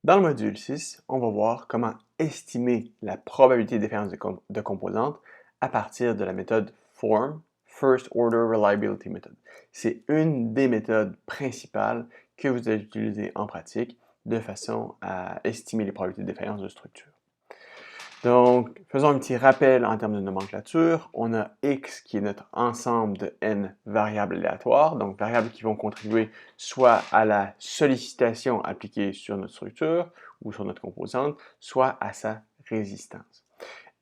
Dans le module 6, on va voir comment estimer la probabilité de différence de composantes à partir de la méthode FORM, First Order Reliability Method. C'est une des méthodes principales que vous allez utiliser en pratique de façon à estimer les probabilités de différence de structure. Donc, faisons un petit rappel en termes de nomenclature. On a X qui est notre ensemble de N variables aléatoires, donc variables qui vont contribuer soit à la sollicitation appliquée sur notre structure ou sur notre composante, soit à sa résistance.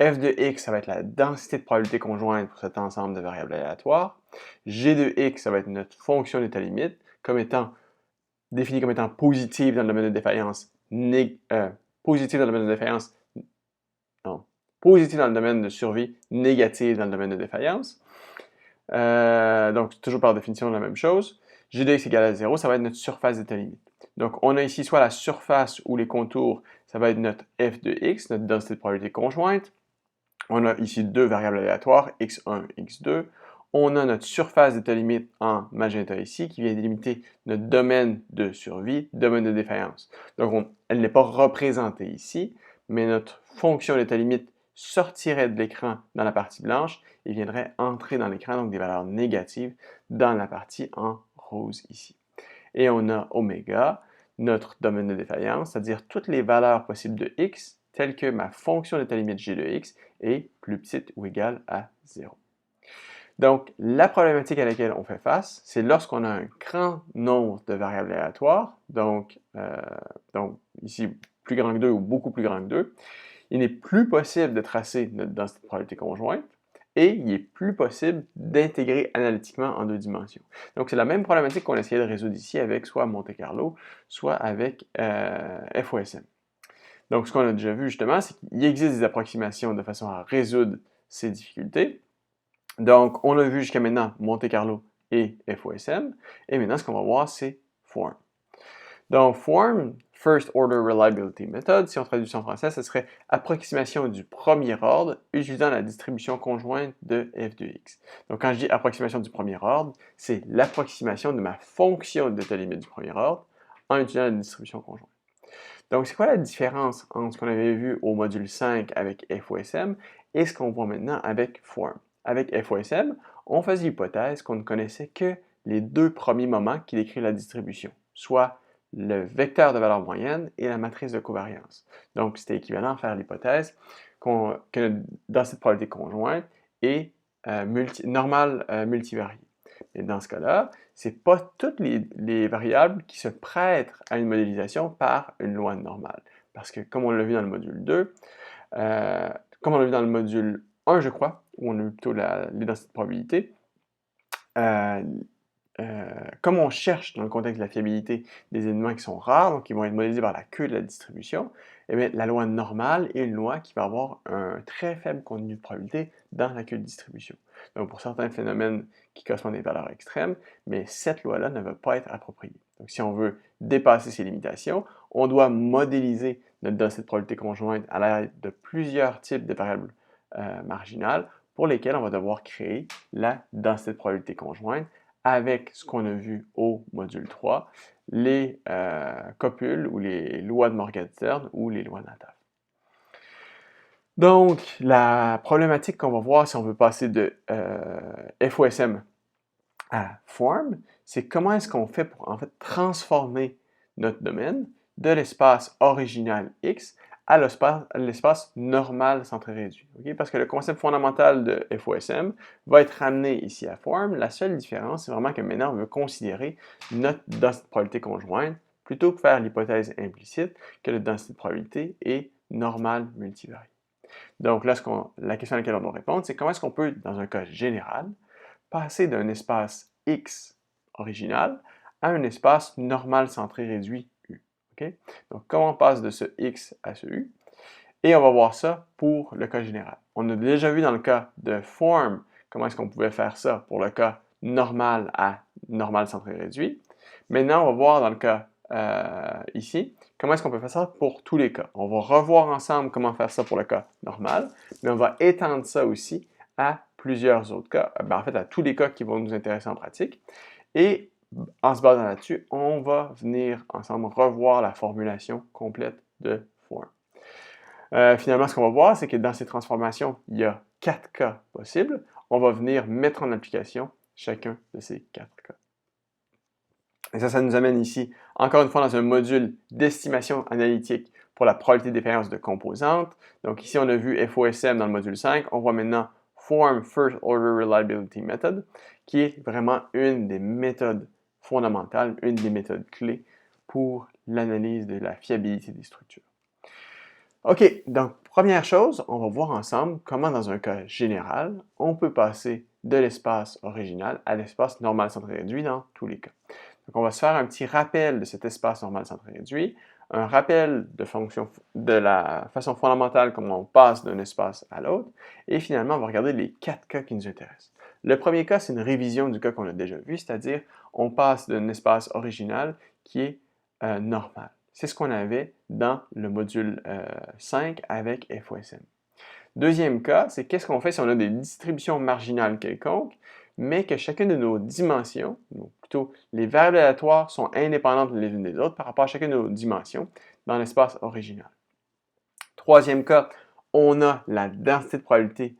F de X, ça va être la densité de probabilité conjointe pour cet ensemble de variables aléatoires. G de X, ça va être notre fonction d'état limite, définie comme étant positive dans le domaine de défaillance, positive dans le domaine de défaillance, positif dans le domaine de survie, négatif dans le domaine de défaillance. Donc, toujours par définition la même chose. G de x égale à 0, ça va être notre surface d'état limite. Donc, on a ici soit la surface ou les contours, ça va être notre f de x, notre densité de probabilité conjointe. On a ici deux variables aléatoires, x1, x2. On a notre surface d'état limite en magenta ici, qui vient délimiter notre domaine de survie, domaine de défaillance. Donc, elle n'est pas représentée ici, mais notre fonction d'état limite sortirait de l'écran dans la partie blanche et viendrait entrer dans l'écran, donc des valeurs négatives, dans la partie en rose ici. Et on a oméga, notre domaine de défaillance, c'est-à-dire toutes les valeurs possibles de x, telles que ma fonction d'état limite g de x est plus petite ou égale à 0. Donc, la problématique à laquelle on fait face, c'est lorsqu'on a un grand nombre de variables aléatoires, donc ici plus grand que 2 ou beaucoup plus grand que 2, il n'est plus possible de tracer notre densité de probabilité conjointe et il est plus possible d'intégrer analytiquement en deux dimensions. Donc, c'est la même problématique qu'on a essayé de résoudre ici avec soit Monte Carlo, soit avec FOSM. Donc, ce qu'on a déjà vu justement, c'est qu'il existe des approximations de façon à résoudre ces difficultés. Donc, on a vu jusqu'à maintenant Monte Carlo et FOSM, et maintenant, ce qu'on va voir, c'est FORM. Donc, FORM, First Order Reliability Method, si on traduit ça en français, ce serait approximation du premier ordre utilisant la distribution conjointe de f de x. Donc, quand je dis approximation du premier ordre, c'est l'approximation de ma fonction d'état limite du premier ordre en utilisant la distribution conjointe. Donc, c'est quoi la différence entre ce qu'on avait vu au module 5 avec FOSM et ce qu'on voit maintenant avec FORM? Avec FOSM, on faisait l'hypothèse qu'on ne connaissait que les deux premiers moments qui décrivent la distribution, soit le vecteur de valeur moyenne et la matrice de covariance. Donc, c'était équivalent à faire l'hypothèse que notre densité de probabilité conjointe est normale multivariée. Et dans ce cas-là, ce n'est pas toutes les variables qui se prêtent à une modélisation par une loi normale. Parce que, comme on l'a vu dans le module 2, comme on l'a vu dans le module 1, je crois, où on a eu plutôt les densités de probabilité, comme on cherche dans le contexte de la fiabilité des éléments qui sont rares, donc qui vont être modélisés par la queue de la distribution, eh bien, la loi normale est une loi qui va avoir un très faible contenu de probabilité dans la queue de distribution. Donc pour certains phénomènes qui correspondent à des valeurs extrêmes, mais cette loi-là ne va pas être appropriée. Donc si on veut dépasser ces limitations, on doit modéliser notre densité de probabilité conjointe à l'aide de plusieurs types de variables marginales pour lesquelles on va devoir créer la densité de probabilité conjointe avec ce qu'on a vu au module 3, les copules ou les lois de Morgenstern ou les lois de Natal. Donc, la problématique qu'on va voir si on veut passer de FOSM à FORM, c'est comment est-ce qu'on fait pour en fait transformer notre domaine de l'espace original X à l'espace normal centré réduit. Okay? Parce que le concept fondamental de FOSM va être ramené ici à FORM. La seule différence, c'est vraiment que maintenant, on veut considérer notre densité de probabilité conjointe plutôt que faire l'hypothèse implicite que la densité de probabilité est normale multivariée. Donc là, la question à laquelle on doit répondre, c'est comment est-ce qu'on peut, dans un cas général, passer d'un espace X original à un espace normal centré réduit U. Okay? Donc, comment on passe de ce X à ce U? Et on va voir ça pour le cas général. On a déjà vu dans le cas de form comment est-ce qu'on pouvait faire ça pour le cas normal à normal centré réduit. Maintenant, on va voir dans le cas ici, comment est-ce qu'on peut faire ça pour tous les cas. On va revoir ensemble comment faire ça pour le cas normal, mais on va étendre ça aussi à plusieurs autres cas, en fait à tous les cas qui vont nous intéresser en pratique. Et en se basant là-dessus, on va venir ensemble revoir la formulation complète de form. Finalement, ce qu'on va voir, c'est que dans ces transformations, il y a 4 cas possibles. On va venir mettre en application chacun de ces 4 cas. Et ça nous amène ici, encore une fois, dans un module d'estimation analytique pour la probabilité de défaillance de composantes. Donc ici, on a vu FOSM dans le module 5. On voit maintenant Form First Order Reliability Method, qui est vraiment une des méthodes fondamentales, une des méthodes clés pour l'analyse de la fiabilité des structures. OK, donc première chose, on va voir ensemble comment dans un cas général, on peut passer de l'espace original à l'espace normal centré réduit dans tous les cas. Donc on va se faire un petit rappel de cet espace normal centré réduit, un rappel de la façon fondamentale comment on passe d'un espace à l'autre, et finalement on va regarder les 4 cas qui nous intéressent. Le premier cas, c'est une révision du cas qu'on a déjà vu, c'est-à-dire on passe d'un espace original qui est normal. C'est ce qu'on avait dans le module 5 avec FOSM. Deuxième cas, c'est qu'est-ce qu'on fait si on a des distributions marginales quelconques, mais que chacune de nos dimensions, ou plutôt les variables aléatoires, sont indépendantes les unes des autres par rapport à chacune de nos dimensions dans l'espace original. Troisième cas, on a la densité de probabilité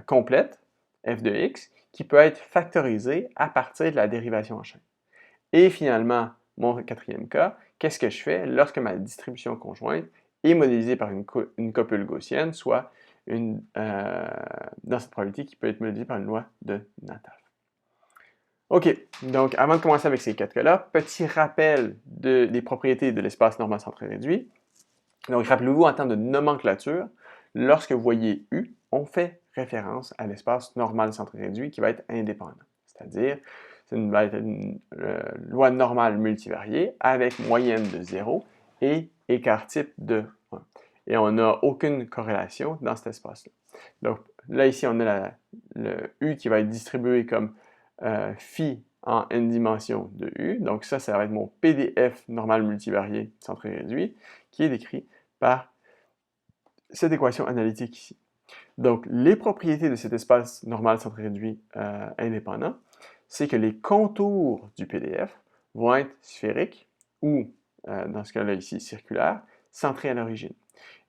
complète, f de x, qui peut être factorisée à partir de la dérivation en chaîne. Et finalement, mon quatrième cas, qu'est-ce que je fais lorsque ma distribution conjointe est modélisée par une copule gaussienne, soit une densité de probabilité qui peut être modélisée par une loi de Natal. OK, donc avant de commencer avec ces 4 cas-là, petit rappel des propriétés de l'espace normal centré réduit. Donc rappelez-vous en termes de nomenclature, lorsque vous voyez U, on fait référence à l'espace normal centré réduit qui va être indépendant. C'est-à-dire, va être une loi normale multivariée avec moyenne de 0 et écart type de 1. Et on n'a aucune corrélation dans cet espace-là. Donc là, ici, on a le U qui va être distribué comme phi en n dimensions de U. Donc ça va être mon PDF normal multivarié centré réduit qui est décrit par cette équation analytique ici. Donc, les propriétés de cet espace normal centré réduit indépendant, c'est que les contours du PDF vont être sphériques ou, dans ce cas-là ici, circulaires, centrés à l'origine.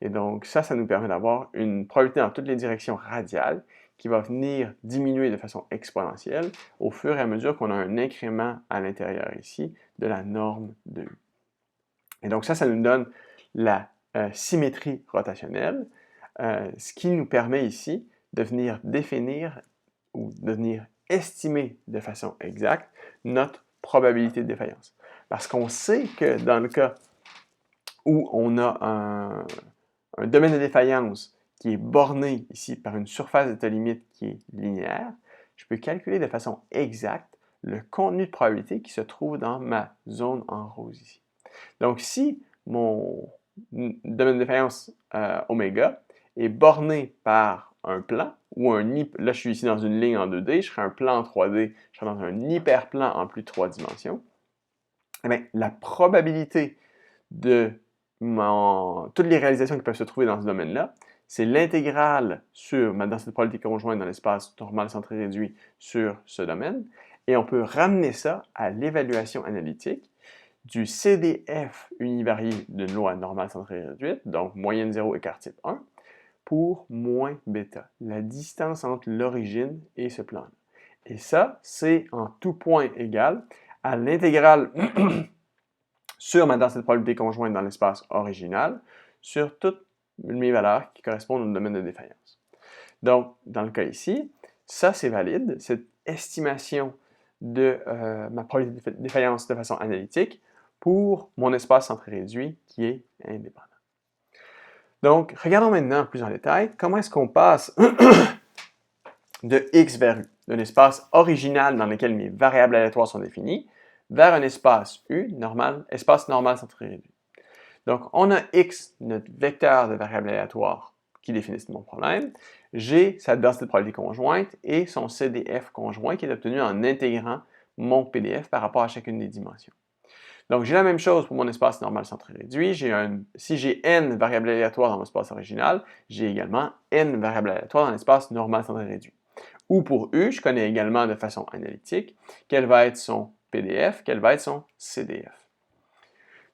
Et donc, ça nous permet d'avoir une probabilité dans toutes les directions radiales qui va venir diminuer de façon exponentielle au fur et à mesure qu'on a un incrément à l'intérieur ici de la norme de U. Et donc, ça nous donne la symétrie rotationnelle, ce qui nous permet ici de venir définir ou de venir estimer de façon exacte notre probabilité de défaillance. Parce qu'on sait que dans le cas où on a un domaine de défaillance qui est borné ici par une surface d'état limite qui est linéaire, je peux calculer de façon exacte le contenu de probabilité qui se trouve dans ma zone en rose ici. Donc si mon domaine de défaillance oméga est borné par un plan, ou là je suis ici dans une ligne en 2D, je serai un plan en 3D, je serai dans un hyperplan en plus de 3 dimensions, eh bien, la probabilité de toutes les réalisations qui peuvent se trouver dans ce domaine-là, c'est l'intégrale sur ma densité de probabilité conjointe dans l'espace normal centré réduit sur ce domaine, et on peut ramener ça à l'évaluation analytique du CDF univarié d'une loi normale centrée réduite, donc moyenne 0 écart type 1, pour moins bêta, la distance entre l'origine et ce plan-là. Et ça, c'est en tout point égal à l'intégrale sur ma densité de probabilité conjointe dans l'espace original sur toutes mes valeurs qui correspondent au domaine de défaillance. Donc, dans le cas ici, ça c'est valide, cette estimation de ma probabilité de défaillance de façon analytique pour mon espace centré réduit qui est indépendant. Donc, regardons maintenant plus en détail comment est-ce qu'on passe de X vers U, d'un espace original dans lequel mes variables aléatoires sont définies, vers un espace U, espace normal centré réduit. Donc, on a X, notre vecteur de variables aléatoires qui définissent mon problème. J'ai sa densité de probabilité conjointe et son CDF conjoint qui est obtenu en intégrant mon PDF par rapport à chacune des dimensions. Donc, j'ai la même chose pour mon espace normal centré réduit. Si j'ai n variables aléatoires dans mon espace original, j'ai également n variables aléatoires dans l'espace normal centré réduit. Ou pour U, je connais également de façon analytique quel va être son PDF, quel va être son CDF.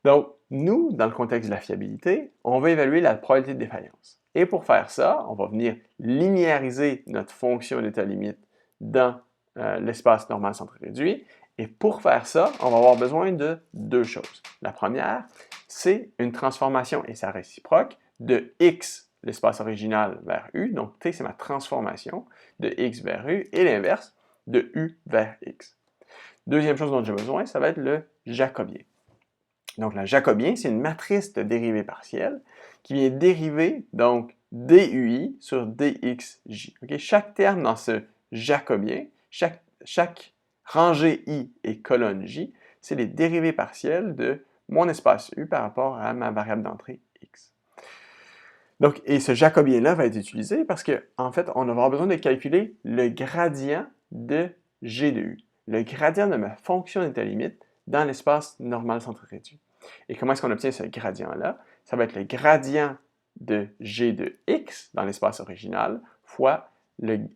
Donc, nous, dans le contexte de la fiabilité, on va évaluer la probabilité de défaillance. Et pour faire ça, on va venir linéariser notre fonction d'état limite dans l'espace normal centré réduit. Et pour faire ça, on va avoir besoin de deux choses. La première, c'est une transformation et sa réciproque de x, l'espace original, vers u. Donc, t, c'est ma transformation de x vers u, et l'inverse, de u vers x. Deuxième chose dont j'ai besoin, ça va être le jacobien. Donc, le jacobien, c'est une matrice de dérivée partielle qui vient dériver, donc, dui sur dxj. Okay? Chaque terme dans ce jacobien, chaque rangée i et colonne j, c'est les dérivées partielles de mon espace u par rapport à ma variable d'entrée x. Donc, et ce jacobien-là va être utilisé parce qu'en fait, on va avoir besoin de calculer le gradient de g de u, le gradient de ma fonction d'état limite dans l'espace normal centré réduit. Et comment est-ce qu'on obtient ce gradient-là? Ça va être le gradient de g de x dans l'espace original fois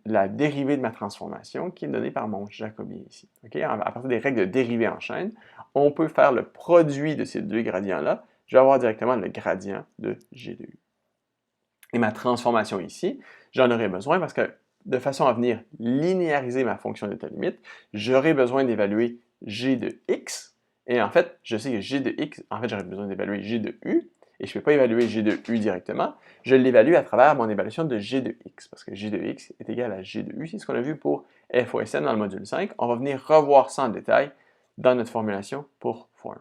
la dérivée de ma transformation qui est donnée par mon jacobien ici. Okay? À partir des règles de dérivée en chaîne, on peut faire le produit de ces deux gradients-là. Je vais avoir directement le gradient de g de u. Et ma transformation ici, j'en aurai besoin parce que de façon à venir linéariser ma fonction d'état limite, j'aurai besoin d'évaluer g de x. Et en fait, je sais que g de x, en fait, j'aurais besoin d'évaluer g de u. Et je ne peux pas évaluer g de u directement. Je l'évalue à travers mon évaluation de g de x. Parce que g de x est égal à g de u. C'est ce qu'on a vu pour FOSM dans le module 5. On va venir revoir ça en détail dans notre formulation pour form.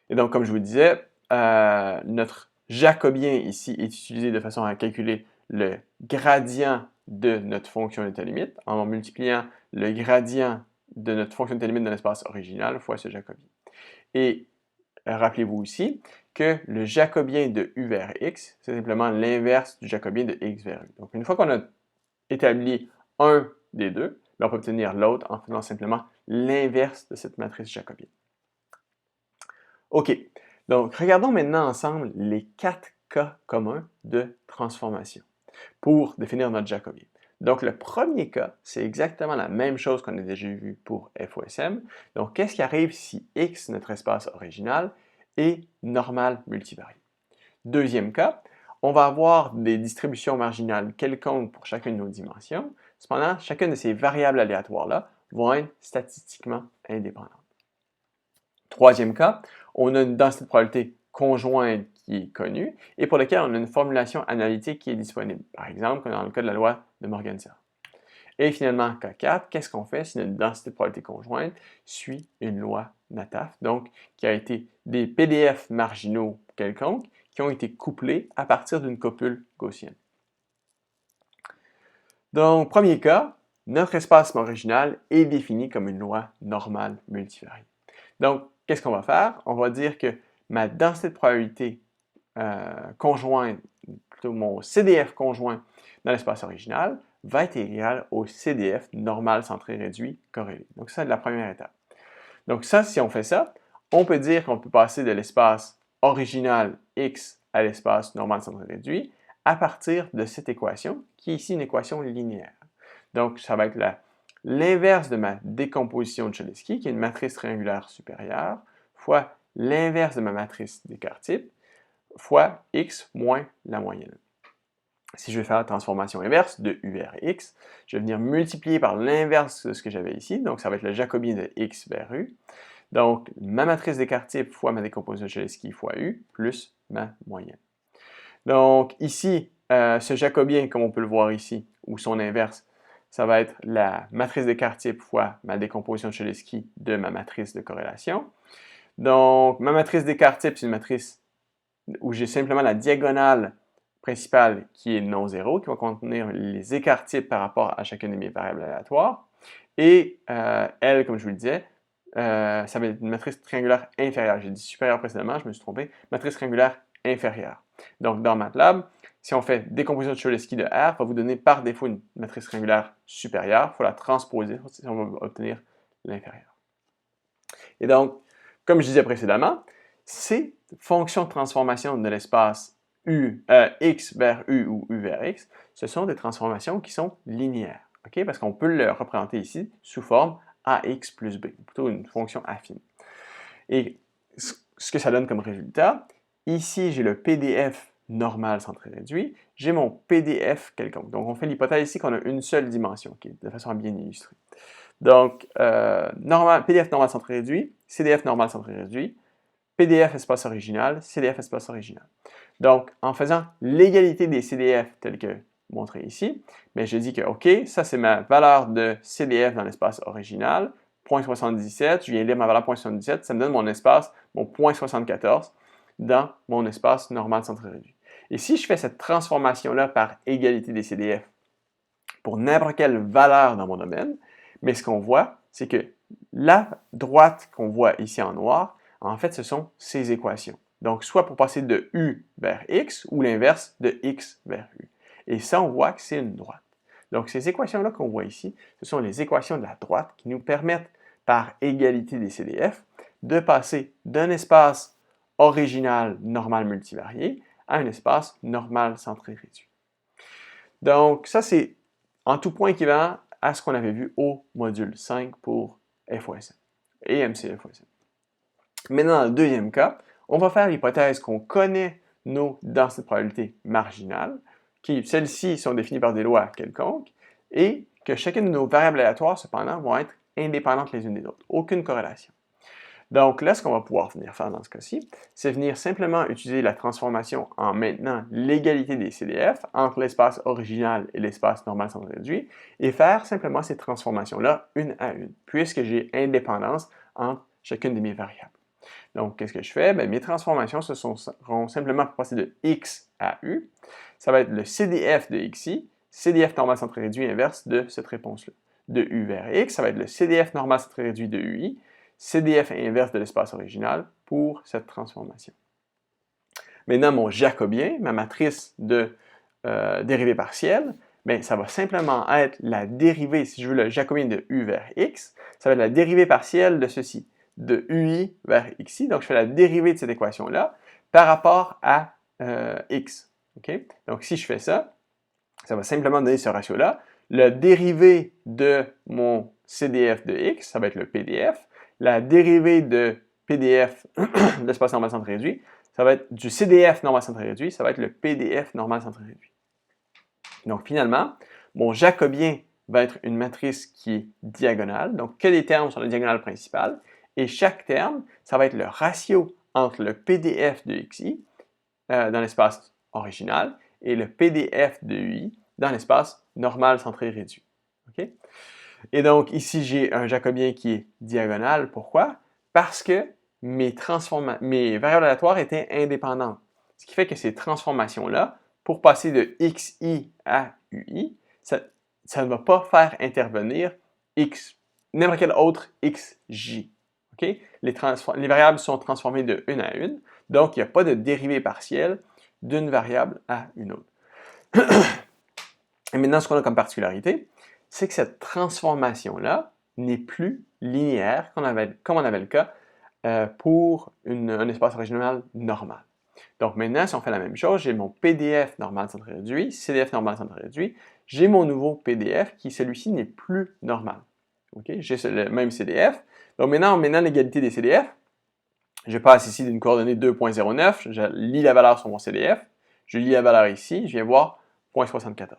Et donc, comme je vous disais, notre jacobien ici est utilisé de façon à calculer le gradient de notre fonction d'état limite en multipliant le gradient de notre fonction d'état limite dans l'espace original fois ce jacobien. Et rappelez-vous aussi que le jacobien de u vers x, c'est simplement l'inverse du jacobien de x vers u. Donc, une fois qu'on a établi un des deux, on peut obtenir l'autre en faisant simplement l'inverse de cette matrice jacobienne. OK, donc regardons maintenant ensemble les 4 cas communs de transformation pour définir notre jacobien. Donc le premier cas, c'est exactement la même chose qu'on a déjà vu pour FOSM. Donc qu'est-ce qui arrive si x, notre espace original, est normal multivarié? Deuxième cas, on va avoir des distributions marginales quelconques pour chacune de nos dimensions. Cependant, chacune de ces variables aléatoires-là vont être statistiquement indépendantes. Troisième cas, on a une densité de probabilité conjointe qui est connue et pour laquelle on a une formulation analytique qui est disponible, par exemple dans le cas de la loi de Morgenstern. Et finalement, cas 4, qu'est-ce qu'on fait si notre densité de probabilité conjointe suit une loi NATAF, donc qui a été des PDF marginaux quelconques qui ont été couplés à partir d'une copule gaussienne. Donc, premier cas, notre espace original est défini comme une loi normale multivariée. Donc, qu'est-ce qu'on va faire? On va dire que ma densité de probabilité conjointe, plutôt mon CDF conjoint dans l'espace original, va être égal au CDF normal centré réduit corrélé. Donc, ça, c'est la première étape. Donc, ça, si on fait ça, on peut dire qu'on peut passer de l'espace original X à l'espace normal centré réduit à partir de cette équation, qui est ici une équation linéaire. Donc, ça va être l'inverse de ma décomposition de Cholesky, qui est une matrice triangulaire supérieure, fois l'inverse de ma matrice d'écart type, fois x moins la moyenne. Si je vais faire la transformation inverse de u vers x, je vais venir multiplier par l'inverse de ce que j'avais ici, donc ça va être le jacobien de x vers u. Donc, ma matrice d'écart type fois ma décomposition de Cholesky fois u, plus ma moyenne. Donc, ici, ce jacobien, comme on peut le voir ici, ou son inverse, ça va être la matrice d'écart type fois ma décomposition de Cholesky de ma matrice de corrélation. Donc, ma matrice d'écart type, c'est une matrice où j'ai simplement la diagonale principale qui est non zéro, qui va contenir les écarts types par rapport à chacune de mes variables aléatoires. Et elle, comme je vous le disais, ça va être une matrice triangulaire inférieure. J'ai dit supérieure précédemment, je me suis trompé. Matrice triangulaire inférieure. Donc, dans MATLAB, si on fait décomposition de Cholesky de R, ça va vous donner par défaut une matrice triangulaire supérieure. Il faut la transposer si on va obtenir l'inférieure. Et donc, comme je disais précédemment, ces fonctions de transformation de l'espace X vers U ou U vers X, ce sont des transformations qui sont linéaires. Okay? Parce qu'on peut le représenter ici sous forme AX plus B, plutôt une fonction affine. Et ce que ça donne comme résultat, ici j'ai le PDF normal centré réduit, j'ai mon PDF quelconque. Donc on fait l'hypothèse ici qu'on a une seule dimension, okay, de façon à bien illustrer. Donc PDF normal centré réduit, CDF normal centré réduit, PDF espace original, CDF espace original. Donc en faisant l'égalité des CDF telles que montré ici, mais je dis que OK, ça c'est ma valeur de CDF dans l'espace original, 0.77, je viens lire ma valeur 0.77, ça me donne mon espace, mon 0.74 dans mon espace normal centré réduit. Et si je fais cette transformation-là par égalité des CDF pour n'importe quelle valeur dans mon domaine, mais ce qu'on voit, c'est que la droite qu'on voit ici en noir, en fait, ce sont ces équations. Donc, soit pour passer de U vers X ou l'inverse de X vers U. Et ça, on voit que c'est une droite. Donc, ces équations-là qu'on voit ici, ce sont les équations de la droite qui nous permettent, par égalité des CDF, de passer d'un espace original normal multivarié à un espace normal centré réduit. Donc, ça, c'est en tout point équivalent à ce qu'on avait vu au module 5 pour FOSM et MCFOSM. Maintenant, dans le deuxième cas, on va faire l'hypothèse qu'on connaît nos densités de probabilité marginales, qui, celles-ci, sont définies par des lois quelconques, et que chacune de nos variables aléatoires, cependant, vont être indépendantes les unes des autres. Aucune corrélation. Donc là, ce qu'on va pouvoir venir faire dans ce cas-ci, c'est venir simplement utiliser la transformation en maintenant l'égalité des CDF entre l'espace original et l'espace normal centré réduit, et faire simplement ces transformations-là une à une, puisque j'ai indépendance entre chacune de mes variables. Donc, qu'est-ce que je fais? Bien, mes transformations seront simplement pour passer de X à U. Ça va être le CDF de XI, CDF normal centré réduit inverse de cette réponse-là. De U vers X, ça va être le CDF normal centré réduit de UI, CDF inverse de l'espace original pour cette transformation. Maintenant, mon jacobien, ma matrice de dérivée partielle, bien, ça va simplement être la dérivée, si je veux le jacobien de U vers X, ça va être la dérivée partielle de ceci, de UI vers XI. Donc, je fais la dérivée de cette équation-là par rapport à X. Okay? Donc, si je fais ça, ça va simplement donner ce ratio-là. La dérivée de mon CDF de X, ça va être le PDF. La dérivée de PDF, de l'espace normal centré réduit, ça va être du CDF normal centré réduit, ça va être le PDF normal centré réduit. Donc, finalement, mon jacobien va être une matrice qui est diagonale, donc que des termes sur la diagonale principale, et chaque terme, ça va être le ratio entre le PDF de XI dans l'espace original et le PDF de UI dans l'espace normal centré réduit. Okay? Et donc, ici, j'ai un jacobien qui est diagonal. Pourquoi? Parce que mes variables aléatoires étaient indépendantes. Ce qui fait que ces transformations-là, pour passer de XI à UI, ça ne va pas faire intervenir n'importe quel autre XJ. Okay? Les variables sont transformées de une à une, donc il n'y a pas de dérivée partielle d'une variable à une autre. Et maintenant, ce qu'on a comme particularité, c'est que cette transformation-là n'est plus linéaire comme on avait le cas pour un espace original normal. Donc maintenant, si on fait la même chose, j'ai mon PDF normal centré réduit, CDF normal centré réduit, j'ai mon nouveau PDF qui, celui-ci, n'est plus normal. Okay? J'ai le même CDF. Donc maintenant, l'égalité des CDF, je passe ici d'une coordonnée 2.09, je lis la valeur sur mon CDF, je lis la valeur ici, je viens voir 0.74.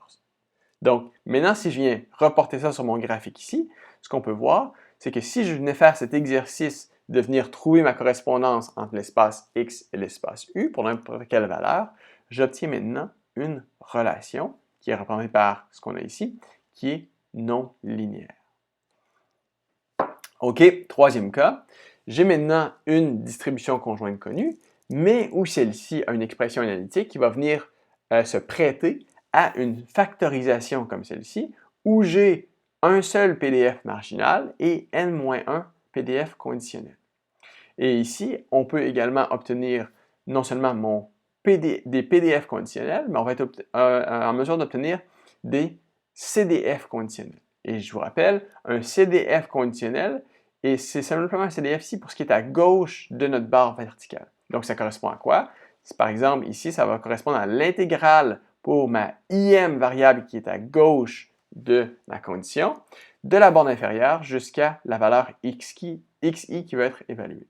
Donc, maintenant, si je viens reporter ça sur mon graphique ici, ce qu'on peut voir, c'est que si je venais faire cet exercice de venir trouver ma correspondance entre l'espace X et l'espace U pour n'importe quelle valeur, j'obtiens maintenant une relation qui est représentée par ce qu'on a ici, qui est non linéaire. OK, troisième cas, j'ai maintenant une distribution conjointe connue, mais où celle-ci a une expression analytique qui va venir se prêter à une factorisation comme celle-ci, où j'ai un seul PDF marginal et n-1 PDF conditionnel. Et ici, on peut également obtenir non seulement des PDF conditionnels, mais on va être en mesure d'obtenir des CDF conditionnels. Et je vous rappelle, un CDF conditionnel, et c'est simplement un CDF ici pour ce qui est à gauche de notre barre verticale. Donc, ça correspond à quoi? par exemple, ici, ça va correspondre à l'intégrale pour ma im variable qui est à gauche de ma condition, de la borne inférieure jusqu'à la valeur xi qui va être évaluée.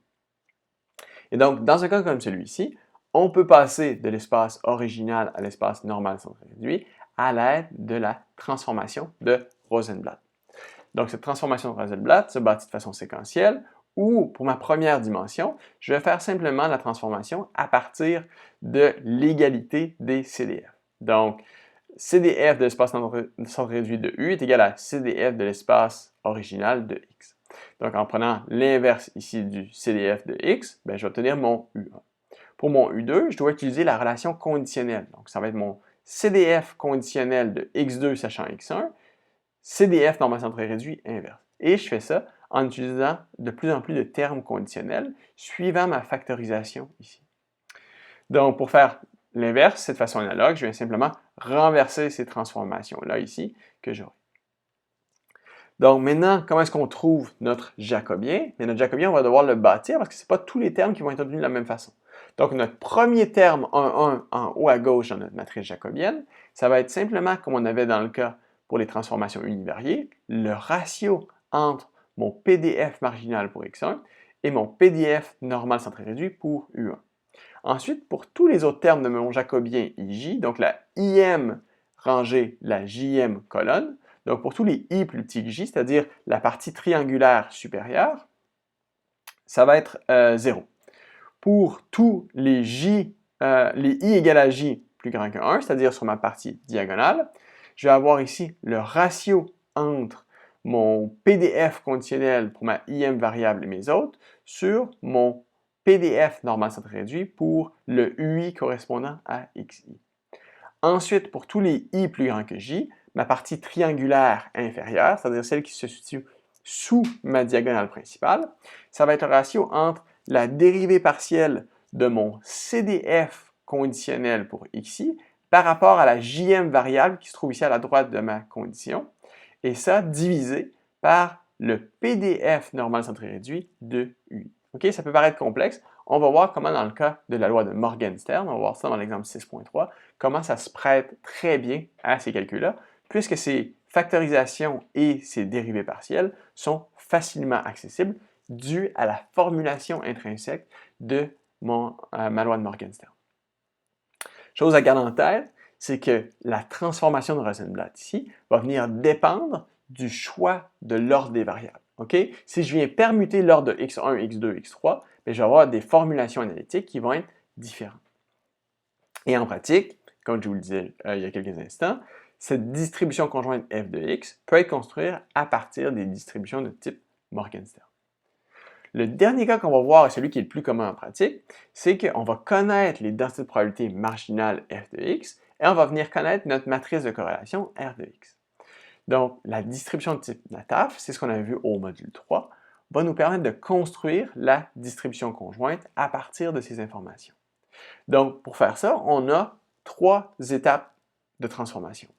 Et donc, dans un cas comme celui-ci, on peut passer de l'espace original à l'espace normal centré réduit à l'aide de la transformation de Rosenblatt. Donc, cette transformation de Rosenblatt se bâtit de façon séquentielle où, pour ma première dimension, je vais faire simplement la transformation à partir de l'égalité des CDF. Donc, CDF de l'espace centré réduit de U est égal à CDF de l'espace original de X. Donc, en prenant l'inverse ici du CDF de X, je vais obtenir mon U1. Pour mon U2, je dois utiliser la relation conditionnelle. Donc, ça va être mon CDF conditionnel de X2 sachant X1, CDF normal centré réduit inverse. Et je fais ça en utilisant de plus en plus de termes conditionnels suivant ma factorisation ici. Donc, pour faire l'inverse, cette façon analogue, je viens simplement renverser ces transformations-là ici que j'aurai. Donc maintenant, comment est-ce qu'on trouve notre jacobien? Bien, notre jacobien, on va devoir le bâtir parce que ce n'est pas tous les termes qui vont être obtenus de la même façon. Donc notre premier terme 1, 1 en haut à gauche dans notre matrice jacobienne, ça va être simplement comme on avait dans le cas pour les transformations univariées, le ratio entre mon PDF marginal pour x1 et mon PDF normal centré réduit pour u1. Ensuite, pour tous les autres termes de mon jacobien IJ, donc la IM rangée, la JM colonne, donc pour tous les I plus petits que J, c'est-à-dire la partie triangulaire supérieure, ça va être 0. Pour tous les I égale à J plus grand que 1, c'est-à-dire sur ma partie diagonale, je vais avoir ici le ratio entre mon PDF conditionnel pour ma IM variable et mes autres sur mon PDF normal centré réduit pour le UI correspondant à XI. Ensuite, pour tous les I plus grands que J, ma partie triangulaire inférieure, c'est-à-dire celle qui se situe sous ma diagonale principale, ça va être le ratio entre la dérivée partielle de mon CDF conditionnel pour XI par rapport à la JM variable qui se trouve ici à la droite de ma condition, et ça divisé par le PDF normal centré réduit de UI. Okay? Ça peut paraître complexe. On va voir comment dans le cas de la loi de Morgenstern, on va voir ça dans l'exemple 6.3, comment ça se prête très bien à ces calculs-là, puisque ces factorisations et ces dérivées partielles sont facilement accessibles dû à la formulation intrinsèque de ma loi de Morgenstern. Chose à garder en tête, c'est que la transformation de Rosenblatt ici va venir dépendre du choix de l'ordre des variables. Okay? Si je viens permuter l'ordre de x1, x2, x3, je vais avoir des formulations analytiques qui vont être différentes. Et en pratique, comme je vous le disais il y a quelques instants, cette distribution conjointe f de x peut être construite à partir des distributions de type Morgenstern. Le dernier cas qu'on va voir, et celui qui est le plus commun en pratique, c'est qu'on va connaître les densités de probabilité marginales f de x et on va venir connaître notre matrice de corrélation R de x. Donc, la distribution de type NATAF, c'est ce qu'on a vu au module 3, va nous permettre de construire la distribution conjointe à partir de ces informations. Donc, pour faire ça, on a 3 étapes de transformation.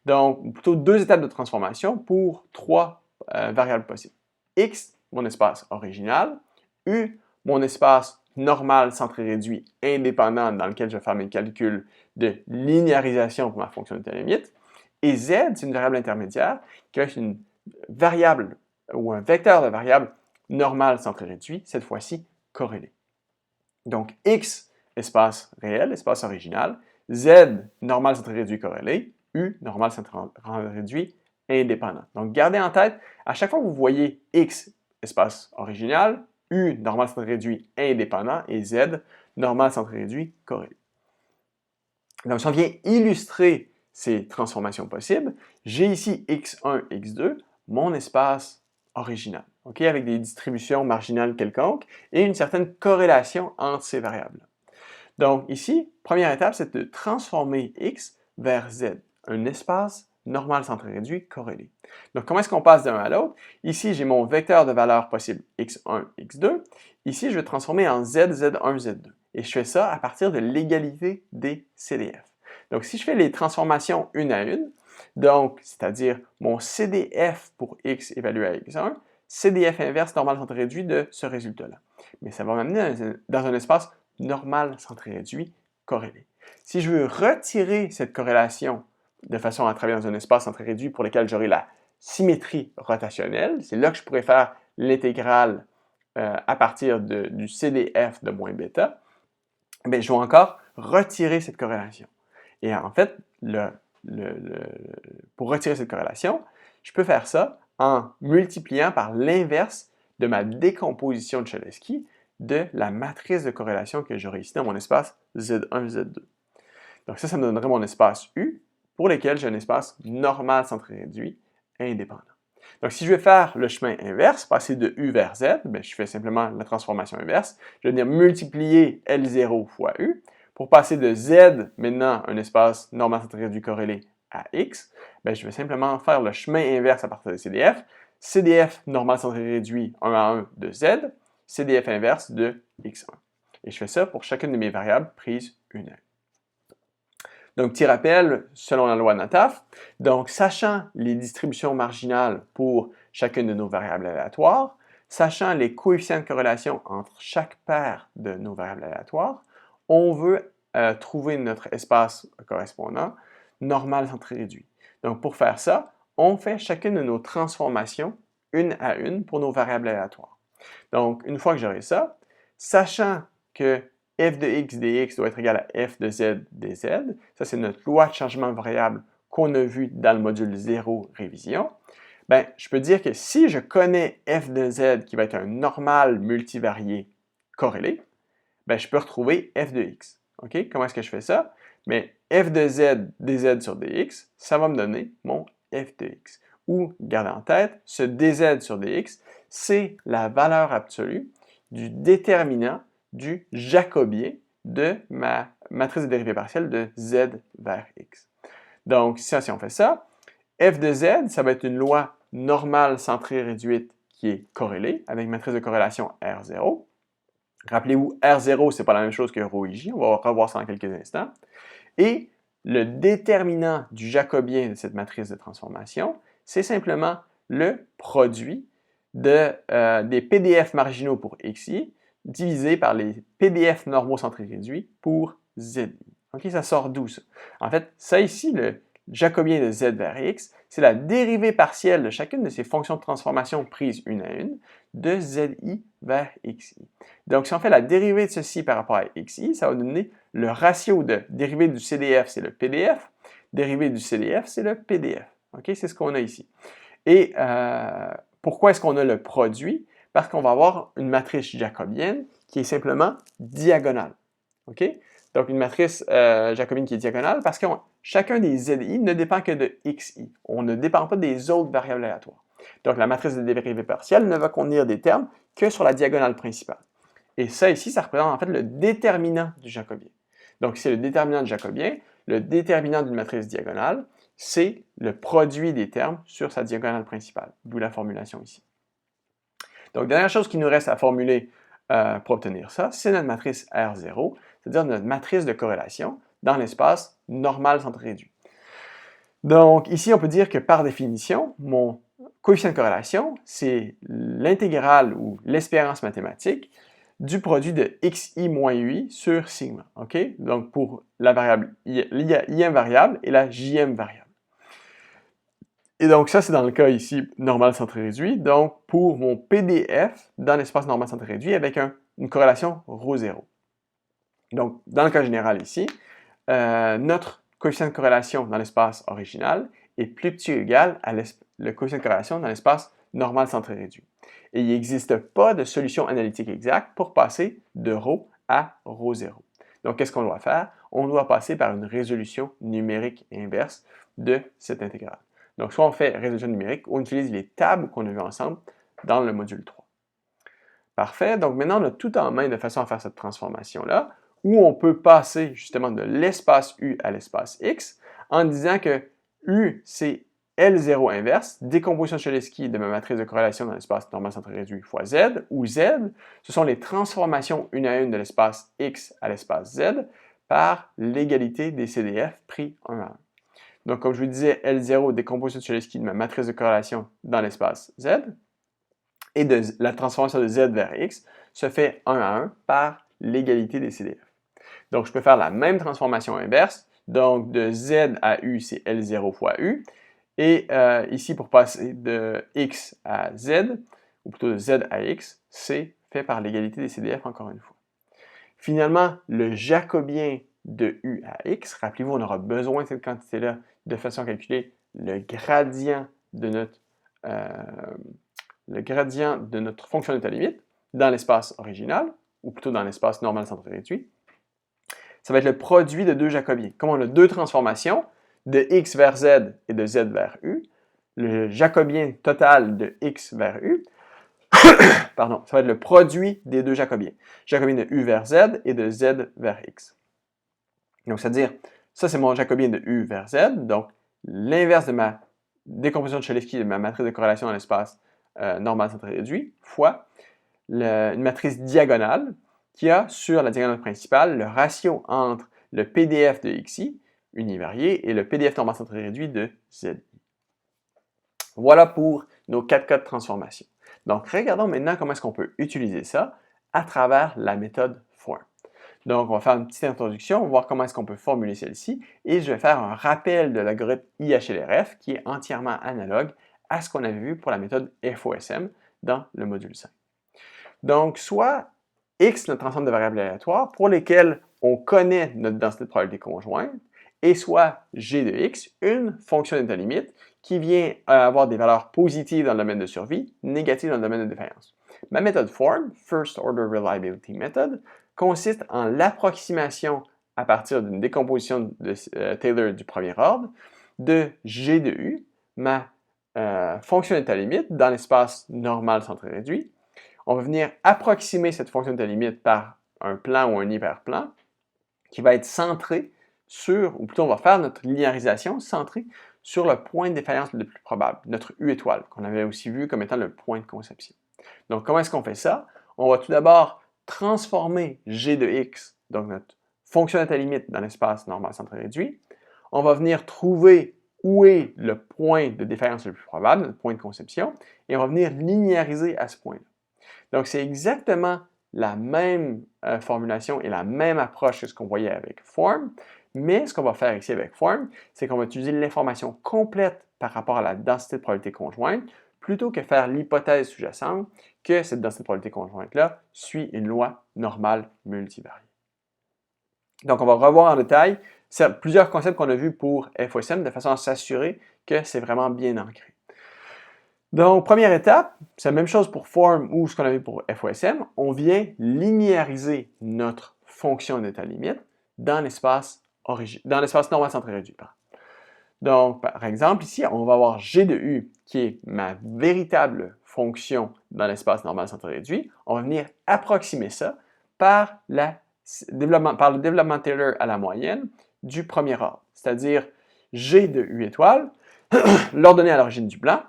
Donc, ou plutôt 2 étapes de transformation pour 3 variables possibles. X, mon espace original, U, mon espace normal centré réduit indépendant dans lequel je vais faire mes calculs de linéarisation pour ma fonction de limite, et Z, c'est une variable intermédiaire qui va être une variable ou un vecteur de variable normale centré réduit, cette fois-ci corrélé. Donc X, espace réel, espace original, Z, normal centré réduit corrélé, U, normal centré réduit indépendant. Donc gardez en tête, à chaque fois que vous voyez X, espace original, U, normal centré réduit indépendant, et Z, normal centré réduit corrélé. Donc si on vient illustrer ces transformations possibles, j'ai ici x1, x2, mon espace original, okay, avec des distributions marginales quelconques et une certaine corrélation entre ces variables. Donc ici, première étape, c'est de transformer x vers z, un espace normal centré réduit corrélé. Donc comment est-ce qu'on passe d'un à l'autre? Ici, j'ai mon vecteur de valeurs possibles x1, x2. Ici, je vais transformer en z, z1, z2. Et je fais ça à partir de l'égalité des CDF. Donc, si je fais les transformations une à une, donc, c'est-à-dire mon CDF pour x évalué à x1, CDF inverse normal centré réduit de ce résultat-là. Mais ça va m'amener dans un espace normal centré réduit corrélé. Si je veux retirer cette corrélation de façon à travailler dans un espace centré réduit pour lequel j'aurai la symétrie rotationnelle, c'est là que je pourrais faire l'intégrale à partir du CDF de moins bêta, bien, je vais encore retirer cette corrélation. Et en fait, pour retirer cette corrélation, je peux faire ça en multipliant par l'inverse de ma décomposition de Cholesky de la matrice de corrélation que j'aurai ici dans mon espace Z1, Z2. Donc ça me donnerait mon espace U, pour lequel j'ai un espace normal centré réduit indépendant. Donc si je vais faire le chemin inverse, passer de U vers Z, bien, je fais simplement la transformation inverse. Je vais venir multiplier L0 fois U. Pour passer de Z, maintenant, un espace normal centré réduit corrélé à X, bien, je vais simplement faire le chemin inverse à partir de CDF. CDF normal centré réduit 1 à 1 de Z, CDF inverse de X1. Et je fais ça pour chacune de mes variables prises une à une. Donc, petit rappel, selon la loi de Nataf, donc sachant les distributions marginales pour chacune de nos variables aléatoires, sachant les coefficients de corrélation entre chaque paire de nos variables aléatoires, on veut trouver notre espace correspondant normal centré réduit. Donc, pour faire ça, on fait chacune de nos transformations une à une pour nos variables aléatoires. Donc, une fois que j'aurai ça, sachant que f de x dx doit être égal à f de z dz, ça c'est notre loi de changement variable qu'on a vu dans le module 0 révision, bien, je peux dire que si je connais f de z qui va être un normal multivarié corrélé, bien, je peux retrouver f de x. OK? Comment est-ce que je fais ça? Mais f de z dz sur dx, ça va me donner mon f de x. Ou, gardez en tête, ce dz sur dx, c'est la valeur absolue du déterminant du jacobien de ma matrice de dérivée partielle de z vers x. Donc, si on fait ça, f de z, ça va être une loi normale centrée réduite qui est corrélée avec matrice de corrélation R0. Rappelez-vous, R0, ce n'est pas la même chose que ρij, on va revoir ça dans quelques instants. Et le déterminant du jacobien de cette matrice de transformation, c'est simplement le produit des PDF marginaux pour xi divisé par les PDF normaux centrés réduits pour zi. OK, ça sort d'où ça? En fait, ça ici, le jacobien de z vers x, c'est la dérivée partielle de chacune de ces fonctions de transformation prises une à une de zi vers xi. Donc, si on fait la dérivée de ceci par rapport à xi, ça va donner le ratio de dérivée du CDF, c'est le PDF, dérivée du CDF, c'est le PDF. OK, c'est ce qu'on a ici. Et pourquoi est-ce qu'on a le produit? Parce qu'on va avoir une matrice jacobienne qui est simplement diagonale. OK? Donc, une matrice jacobienne qui est diagonale parce que chacun des zi ne dépend que de xi. On ne dépend pas des autres variables aléatoires. Donc, la matrice de dérivée partielle ne va contenir des termes que sur la diagonale principale. Et ça ici, ça représente en fait le déterminant du jacobien. Donc, c'est le déterminant du jacobien, le déterminant d'une matrice diagonale, c'est le produit des termes sur sa diagonale principale, d'où la formulation ici. Donc, dernière chose qu'il nous reste à formuler pour obtenir ça, c'est notre matrice R0, c'est-à-dire notre matrice de corrélation dans l'espace normal centré réduit. Donc, ici, on peut dire que par définition, mon coefficient de corrélation, c'est l'intégrale ou l'espérance mathématique du produit de xi moins ui sur sigma. OK? Donc, pour la variable im variable et la jm variable. Et donc, ça, c'est dans le cas ici, normal centré réduit. Donc, pour mon PDF dans l'espace normal centré réduit avec une corrélation ρ0. Donc, dans le cas général ici, notre coefficient de corrélation dans l'espace original est plus petit ou égal à le coefficient de corrélation dans l'espace normal centré réduit. Et il n'existe pas de solution analytique exacte pour passer de ρ à ρ0. Donc, qu'est-ce qu'on doit faire? On doit passer par une résolution numérique inverse de cette intégrale. Donc, soit on fait résolution numérique ou on utilise les tables qu'on a vues ensemble dans le module 3. Parfait. Donc, maintenant, on a tout en main de façon à faire cette transformation-là, où on peut passer justement de l'espace U à l'espace X en disant que U, c'est L0 inverse, décomposition de Cholesky de ma matrice de corrélation dans l'espace normal centré réduit fois Z, où Z, ce sont les transformations une à une de l'espace X à l'espace Z par l'égalité des CDF pris 1 à 1. Donc, comme je vous disais, L0, décomposition de Cholesky de ma matrice de corrélation dans l'espace Z, et de la transformation de Z vers X se fait 1 à 1 par l'égalité des CDF. Donc, je peux faire la même transformation inverse. Donc, de Z à U, c'est L0 fois U. Et ici, pour passer de X à Z, ou plutôt de Z à X, c'est fait par l'égalité des CDF encore une fois. Finalement, le jacobien de U à X, rappelez-vous, on aura besoin de cette quantité-là de façon à calculer le gradient de notre fonction d'état limite dans l'espace original, ou plutôt dans l'espace normal centré réduit. Ça va être le produit de deux jacobiens. Comme on a deux transformations, de x vers z et de z vers u, le jacobien total de x vers u, pardon, ça va être le produit des deux jacobiens. Jacobien de u vers z et de z vers x. Donc, c'est-à-dire, ça c'est mon jacobien de u vers z, donc l'inverse de ma décomposition de Cholesky de ma matrice de corrélation dans l'espace normal centré réduit, fois une matrice diagonale qui a sur la diagonale principale le ratio entre le PDF de xi, univarié, et le PDF normal centré réduit de zi. Voilà pour nos 4 cas de transformation. Donc, regardons maintenant comment est-ce qu'on peut utiliser ça à travers la méthode form. Donc, on va faire une petite introduction, on va voir comment est-ce qu'on peut formuler celle-ci, et je vais faire un rappel de l'algorithme IHLRF qui est entièrement analogue à ce qu'on avait vu pour la méthode FOSM dans le module 5. Donc, soit X, notre ensemble de variables aléatoires pour lesquelles on connaît notre densité de probabilité conjointe, et soit G de X, une fonction d'état limite qui vient avoir des valeurs positives dans le domaine de survie, négatives dans le domaine de défaillance. Ma méthode form, First Order Reliability Method, consiste en l'approximation à partir d'une décomposition de Taylor du premier ordre de G de U, ma fonction d'état limite dans l'espace normal centré réduit. On va venir approximer cette fonction d'état limite par un plan ou un hyperplan qui va être centré sur, ou plutôt on va faire notre linéarisation centrée sur le point de défaillance le plus probable, notre U étoile, qu'on avait aussi vu comme étant le point de conception. Donc, comment est-ce qu'on fait ça? On va tout d'abord transformer G de X, donc notre fonction d'état limite dans l'espace normal centré réduit. On va venir trouver où est le point de défaillance le plus probable, notre point de conception, et on va venir linéariser à ce point-là. Donc, c'est exactement la même formulation et la même approche que ce qu'on voyait avec form, mais ce qu'on va faire ici avec form, c'est qu'on va utiliser l'information complète par rapport à la densité de probabilité conjointe, plutôt que faire l'hypothèse sous-jacente que cette densité de probabilité conjointe-là suit une loi normale multivariée. Donc, on va revoir en détail plusieurs concepts qu'on a vus pour FOSM de façon à s'assurer que c'est vraiment bien ancré. Donc, première étape, c'est la même chose pour form ou ce qu'on avait pour FOSM, on vient linéariser notre fonction d'état limite dans l'espace normal centré réduit. Donc, par exemple, ici, on va avoir G de U qui est ma véritable fonction dans l'espace normal centré réduit. On va venir approximer ça par le développement Taylor à la moyenne du premier ordre, c'est-à-dire G de U étoile, l'ordonnée à l'origine du plan.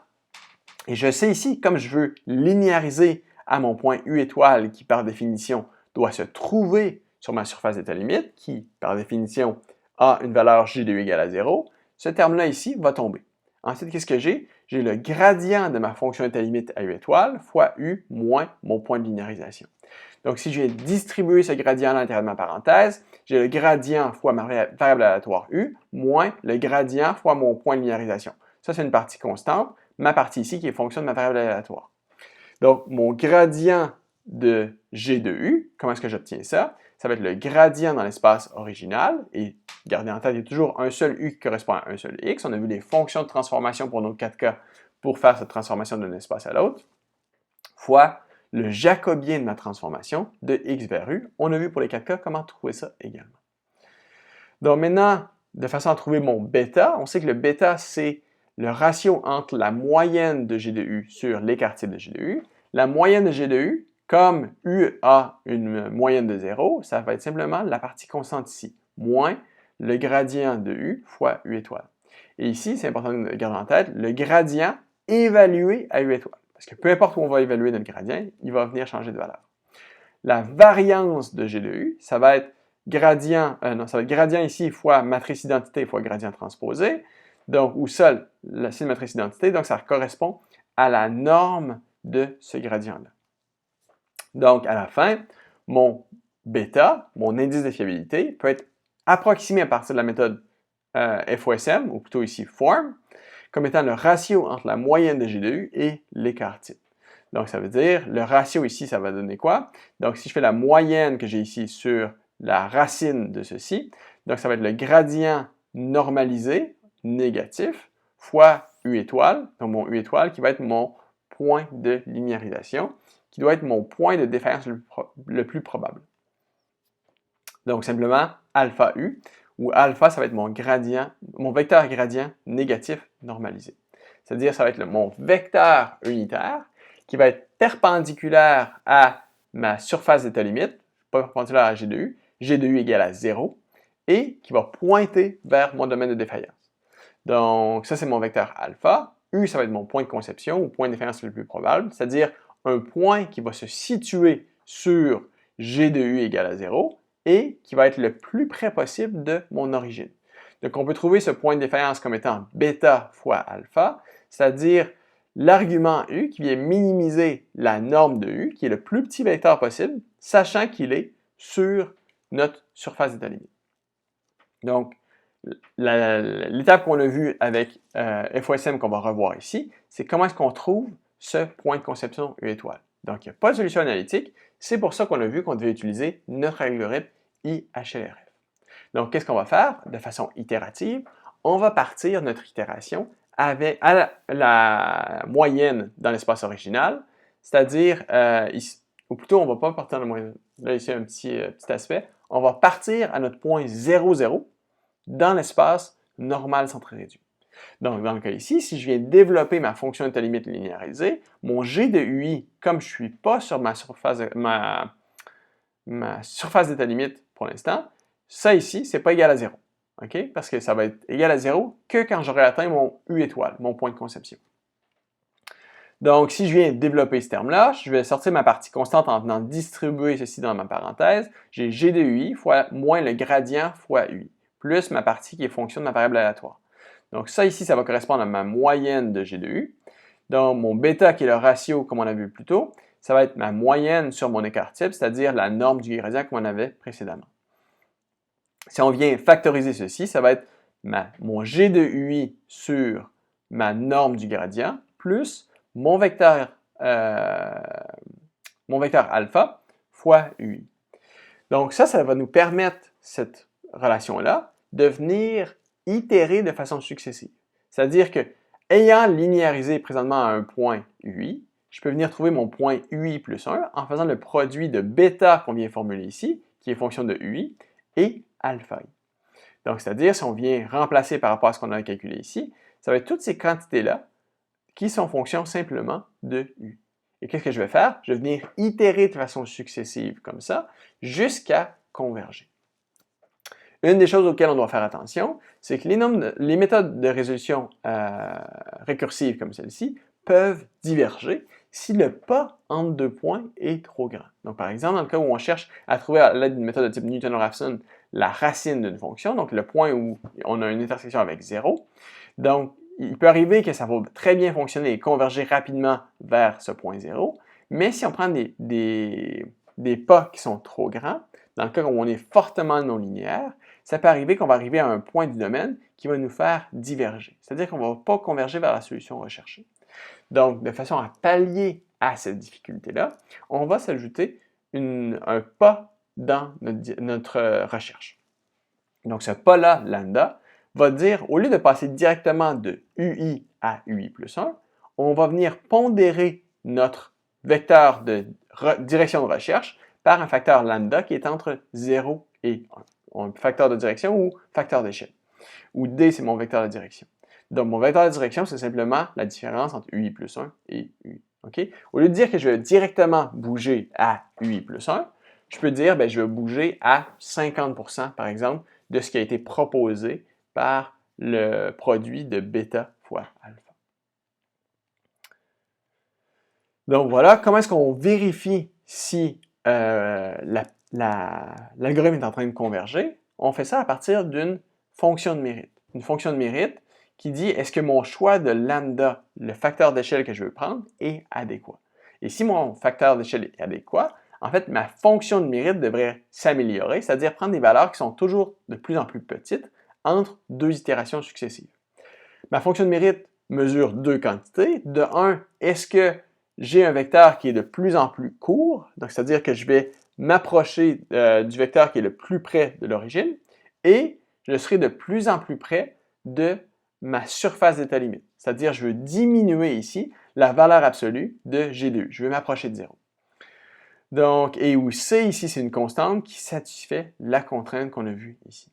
Et je sais ici, comme je veux linéariser à mon point U étoile qui, par définition, doit se trouver sur ma surface d'état limite, qui, par définition, a une valeur G de U égale à 0, ce terme-là ici va tomber. Ensuite, qu'est-ce que j'ai? J'ai le gradient de ma fonction d'état limite à U étoile fois U moins mon point de linéarisation. Donc, si je vais distribuer ce gradient à l'intérieur de ma parenthèse, j'ai le gradient fois ma variable aléatoire U moins le gradient fois mon point de linéarisation. Ça, c'est une partie constante. Ma partie ici qui est fonction de ma variable aléatoire. Donc, mon gradient de G de U, comment est-ce que j'obtiens ça? Ça va être le gradient dans l'espace original, et gardez en tête, il y a toujours un seul U qui correspond à un seul X. On a vu les fonctions de transformation pour nos 4 cas pour faire cette transformation d'un espace à l'autre, fois le jacobien de ma transformation de X vers U. On a vu pour les 4 cas comment trouver ça également. Donc maintenant, de façon à trouver mon bêta, on sait que le bêta, c'est le ratio entre la moyenne de G de U sur l'écart-type de G de U. La moyenne de G de U, comme U a une moyenne de 0, ça va être simplement la partie constante ici, moins le gradient de U fois U étoile. Et ici, c'est important de garder en tête, le gradient évalué à U étoile. Parce que peu importe où on va évaluer notre gradient, il va venir changer de valeur. La variance de G de U, ça va être gradient ici fois matrice identité fois gradient transposé. Donc, ou seul, c'est une matrice identité, donc ça correspond à la norme de ce gradient-là. Donc, à la fin, mon bêta, mon indice de fiabilité, peut être approximé à partir de la méthode FOSM, ou plutôt ici form, comme étant le ratio entre la moyenne de G de U et l'écart type. Donc, ça veut dire, le ratio ici, ça va donner quoi? Donc, si je fais la moyenne que j'ai ici sur la racine de ceci, donc ça va être le gradient normalisé négatif fois U étoile, donc mon U étoile qui va être mon point de linéarisation, qui doit être mon point de défaillance le plus probable. Donc, simplement alpha U, où alpha, ça va être mon vecteur gradient négatif normalisé. C'est-à-dire, ça va être mon vecteur unitaire qui va être perpendiculaire à ma surface d'état limite, pas perpendiculaire à G de U, G de U égale à 0, et qui va pointer vers mon domaine de défaillance. Donc, ça, c'est mon vecteur alpha. U, ça va être mon point de conception ou point de défaillance le plus probable, c'est-à-dire un point qui va se situer sur G de U égale à 0 et qui va être le plus près possible de mon origine. Donc, on peut trouver ce point de défaillance comme étant bêta fois alpha, c'est-à-dire l'argument U qui vient minimiser la norme de U, qui est le plus petit vecteur possible, sachant qu'il est sur notre surface d'état limite. Donc, l'étape qu'on a vue avec FOSM qu'on va revoir ici, c'est comment est-ce qu'on trouve ce point de conception U étoile. Donc, il n'y a pas de solution analytique. C'est pour ça qu'on a vu qu'on devait utiliser notre algorithme IHLRF. Donc, qu'est-ce qu'on va faire? De façon itérative, on va partir notre itération avec la moyenne dans l'espace original, c'est-à-dire, ou plutôt, on ne va pas partir dans la moyenne. Là, ici, un petit aspect. On va partir à notre point 0, 0 dans l'espace normal centré réduit. Donc, dans le cas ici, si je viens développer ma fonction d'état limite linéarisée, mon G de UI, comme je ne suis pas sur ma surface d'état limite pour l'instant, ça ici, ce n'est pas égal à 0. Okay? Parce que ça va être égal à 0 que quand j'aurai atteint mon U étoile, mon point de conception. Donc, si je viens développer ce terme-là, je vais sortir ma partie constante en venant distribuer ceci dans ma parenthèse. J'ai G de UI fois moins le gradient fois UI, plus ma partie qui est fonction de ma variable aléatoire. Donc, ça ici, ça va correspondre à ma moyenne de G de U. Donc, mon bêta, qui est le ratio, comme on a vu plus tôt, ça va être ma moyenne sur mon écart type, c'est-à-dire la norme du gradient comme on avait précédemment. Si on vient factoriser ceci, ça va être mon G de UI sur ma norme du gradient, plus mon vecteur alpha fois UI. Donc ça va nous permettre, cette relation-là, de venir itérer de façon successive. C'est-à-dire que, ayant linéarisé présentement à un point UI, je peux venir trouver mon point UI plus 1 en faisant le produit de bêta qu'on vient formuler ici, qui est fonction de UI, et alpha I. Donc, c'est-à-dire, si on vient remplacer par rapport à ce qu'on a calculé ici, ça va être toutes ces quantités-là qui sont fonction simplement de U. Et qu'est-ce que je vais faire? Je vais venir itérer de façon successive comme ça, jusqu'à converger. Une des choses auxquelles on doit faire attention, c'est que les méthodes de résolution récursive comme celle-ci peuvent diverger si le pas entre deux points est trop grand. Donc, par exemple, dans le cas où on cherche à trouver à l'aide d'une méthode de type Newton-Raphson la racine d'une fonction, donc le point où on a une intersection avec 0, donc il peut arriver que ça va très bien fonctionner et converger rapidement vers ce point 0, mais si on prend des pas qui sont trop grands, dans le cas où on est fortement non linéaire, ça peut arriver qu'on va arriver à un point du domaine qui va nous faire diverger. C'est-à-dire qu'on ne va pas converger vers la solution recherchée. Donc, de façon à pallier à cette difficulté-là, on va s'ajouter un pas dans notre recherche. Donc, ce pas-là, lambda, va dire, au lieu de passer directement de UI à UI plus 1, on va venir pondérer notre vecteur de direction de recherche par un facteur lambda qui est entre 0 et 1. Un facteur de direction ou facteur d'échelle. Où D, c'est mon vecteur de direction. Donc, mon vecteur de direction, c'est simplement la différence entre UI plus 1 et UI. Okay? Au lieu de dire que je vais directement bouger à UI plus 1, je peux dire que je vais bouger à 50%, par exemple, de ce qui a été proposé par le produit de bêta fois alpha. Donc voilà, comment est-ce qu'on vérifie si l'algorithme est en train de converger? On fait ça à partir d'une fonction de mérite. Une fonction de mérite qui dit est-ce que mon choix de lambda, le facteur d'échelle que je veux prendre, est adéquat. Et si mon facteur d'échelle est adéquat, en fait, ma fonction de mérite devrait s'améliorer, c'est-à-dire prendre des valeurs qui sont toujours de plus en plus petites entre deux itérations successives. Ma fonction de mérite mesure deux quantités. De un, est-ce que j'ai un vecteur qui est de plus en plus court, donc c'est-à-dire que je vais m'approcher du vecteur qui est le plus près de l'origine, et je serai de plus en plus près de ma surface d'état limite. C'est-à-dire je veux diminuer ici la valeur absolue de G de U. Je veux m'approcher de 0. Donc, et où C ici, c'est une constante qui satisfait la contrainte qu'on a vue ici.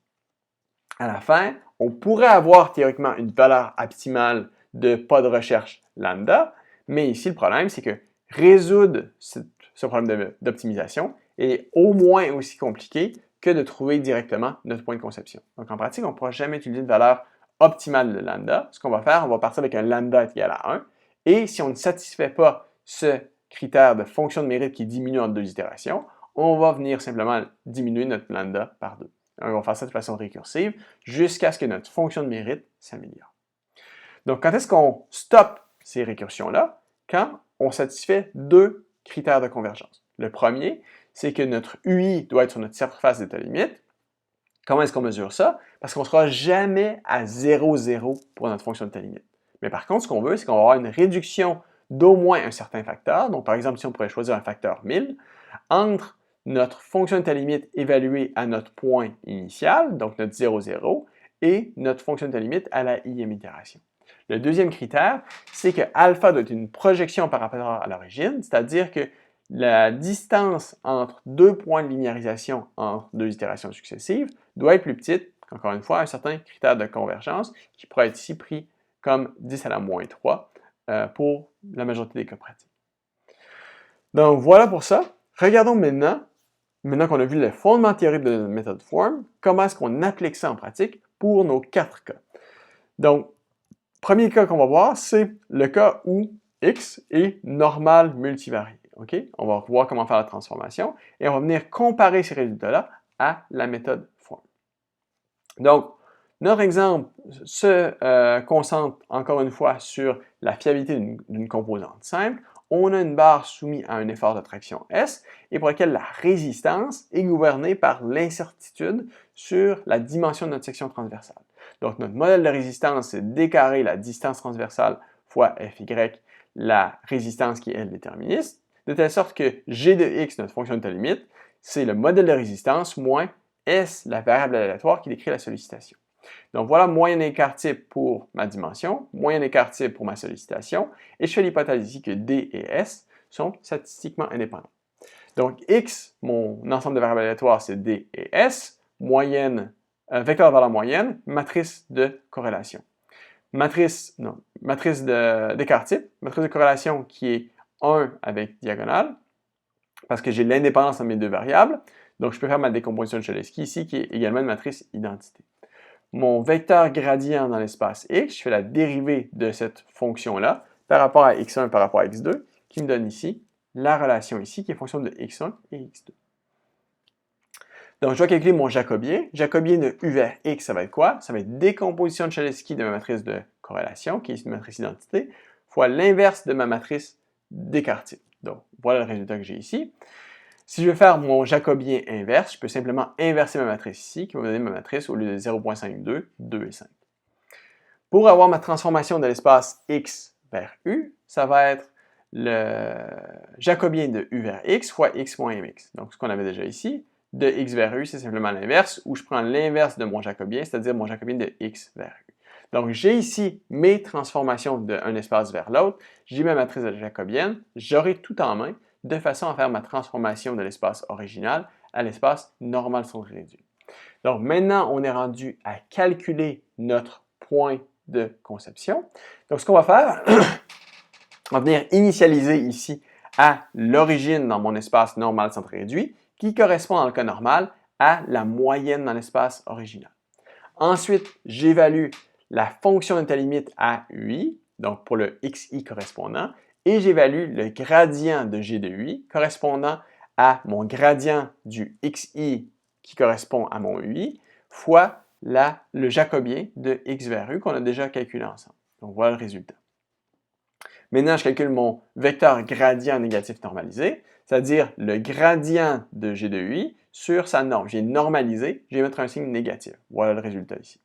À la fin, on pourrait avoir théoriquement une valeur optimale de pas de recherche lambda, mais ici, le problème, c'est que résoudre ce problème d'optimisation est au moins aussi compliqué que de trouver directement notre point de conception. Donc, en pratique, on ne pourra jamais utiliser une valeur optimale de lambda. Ce qu'on va faire, on va partir avec un lambda égal à 1, et si on ne satisfait pas ce critère de fonction de mérite qui diminue en deux itérations, on va venir simplement diminuer notre lambda par 2. On va faire ça de façon récursive jusqu'à ce que notre fonction de mérite s'améliore. Donc, quand est-ce qu'on stoppe ces récursions-là? Quand on satisfait deux critères de convergence. Le premier, c'est que notre UI doit être sur notre surface d'état limite. Comment est-ce qu'on mesure ça? Parce qu'on ne sera jamais à 0, 0 pour notre fonction d'état limite. Mais par contre, ce qu'on veut, c'est qu'on va avoir une réduction d'au moins un certain facteur. Donc, par exemple, si on pourrait choisir un facteur 1000, entre notre fonction d'état limite évaluée à notre point initial, donc notre 0, 0, et notre fonction d'état limite à la ième itération. Le deuxième critère, c'est que alpha doit être une projection par rapport à l'origine, c'est-à-dire que la distance entre deux points de linéarisation entre deux itérations successives doit être plus petite, encore une fois, un certain critère de convergence qui pourrait être ici pris comme 10 à la moins 3 pour la majorité des cas pratiques. Donc voilà pour ça. Regardons maintenant qu'on a vu le fondement théorique de notre méthode form, comment est-ce qu'on applique ça en pratique pour nos 4 cas. Donc, premier cas qu'on va voir, c'est le cas où x est normal multivarié. Okay? On va voir comment faire la transformation et on va venir comparer ces résultats-là à la méthode form. Donc, notre exemple se concentre encore une fois sur la fiabilité d'une composante simple. On a une barre soumise à un effort de traction S et pour laquelle la résistance est gouvernée par l'incertitude sur la dimension de notre section transversale. Donc, notre modèle de résistance, c'est d carré la distance transversale fois fy, la résistance qui est L déterministe, de telle sorte que g de x, notre fonction de ta limite, c'est le modèle de résistance moins S, la variable aléatoire qui décrit la sollicitation. Donc voilà moyen écart type pour ma dimension, moyen écart type pour ma sollicitation, et je fais l'hypothèse ici que D et S sont statistiquement indépendants. Donc x, mon ensemble de variables aléatoires, c'est D et S, vecteur de valeur moyenne, matrice de corrélation. Matrice d'écart type, matrice de corrélation qui est 1 avec diagonale, parce que j'ai l'indépendance entre mes deux variables, donc je peux faire ma décomposition de Cholesky ici, qui est également une matrice identité. Mon vecteur gradient dans l'espace x, je fais la dérivée de cette fonction-là par rapport à x1 par rapport à x2, qui me donne ici la relation ici, qui est fonction de x1 et x2. Donc, je vais calculer mon jacobien. Jacobien de U vers X, ça va être quoi? Ça va être décomposition de Cholesky de ma matrice de corrélation, qui est une matrice identité, fois l'inverse de ma matrice d'écart type. Donc, voilà le résultat que j'ai ici. Si je veux faire mon jacobien inverse, je peux simplement inverser ma matrice ici, qui va me donner ma matrice au lieu de 0.52, 2 et 5. Pour avoir ma transformation de l'espace X vers U, ça va être le jacobien de U vers X fois X moins mx. Donc, ce qu'on avait déjà ici. De x vers u, c'est simplement l'inverse, où je prends l'inverse de mon jacobien, c'est-à-dire mon jacobien de x vers u. Donc, j'ai ici mes transformations d'un espace vers l'autre, j'ai ma matrice de jacobienne, j'aurai tout en main, de façon à faire ma transformation de l'espace original à l'espace normal centré réduit. Donc, maintenant, on est rendu à calculer notre point de conception. Donc, ce qu'on va faire, on va venir initialiser ici à l'origine dans mon espace normal centré réduit, qui correspond dans le cas normal à la moyenne dans l'espace original. Ensuite, j'évalue la fonction de ta limite à UI, donc pour le xi correspondant, et j'évalue le gradient de g de UI correspondant à mon gradient du xi qui correspond à mon UI, fois le jacobien de x vers u qu'on a déjà calculé ensemble. Donc voilà le résultat. Maintenant, je calcule mon vecteur gradient négatif normalisé, c'est-à-dire le gradient de G de UI sur sa norme. J'ai normalisé, je vais mettre un signe négatif. Voilà le résultat ici.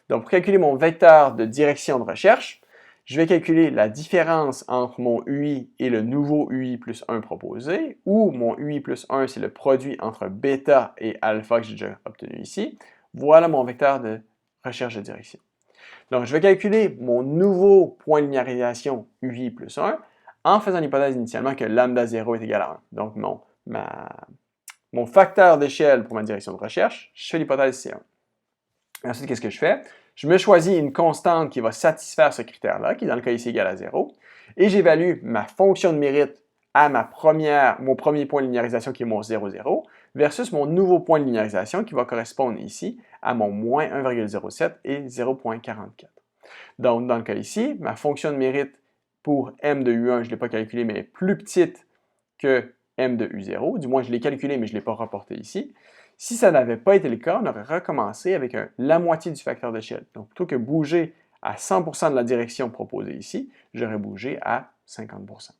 Donc, pour calculer mon vecteur de direction de recherche, je vais calculer la différence entre mon UI et le nouveau UI plus 1 proposé, ou mon UI plus 1, c'est le produit entre bêta et alpha que j'ai déjà obtenu ici. Voilà mon vecteur de recherche de direction. Donc, je vais calculer mon nouveau point de linéarisation UI plus 1 en faisant l'hypothèse initialement que lambda 0 est égal à 1. Donc, mon facteur d'échelle pour ma direction de recherche, je fais l'hypothèse C1. Et ensuite, qu'est-ce que je fais? Je me choisis une constante qui va satisfaire ce critère-là, qui dans le cas ici égal à 0, et j'évalue ma fonction de mérite à mon premier point de linéarisation qui est mon 0, 0, versus mon nouveau point de linéarisation qui va correspondre ici à mon moins 1,07 et 0,44. Donc, dans le cas ici, ma fonction de mérite pour m de U1, je ne l'ai pas calculée, mais est plus petite que m de U0. Du moins, je l'ai calculé, mais je ne l'ai pas rapporté ici. Si ça n'avait pas été le cas, on aurait recommencé avec la moitié du facteur d'échelle. Donc, plutôt que bouger à 100% de la direction proposée ici, j'aurais bougé à 50%.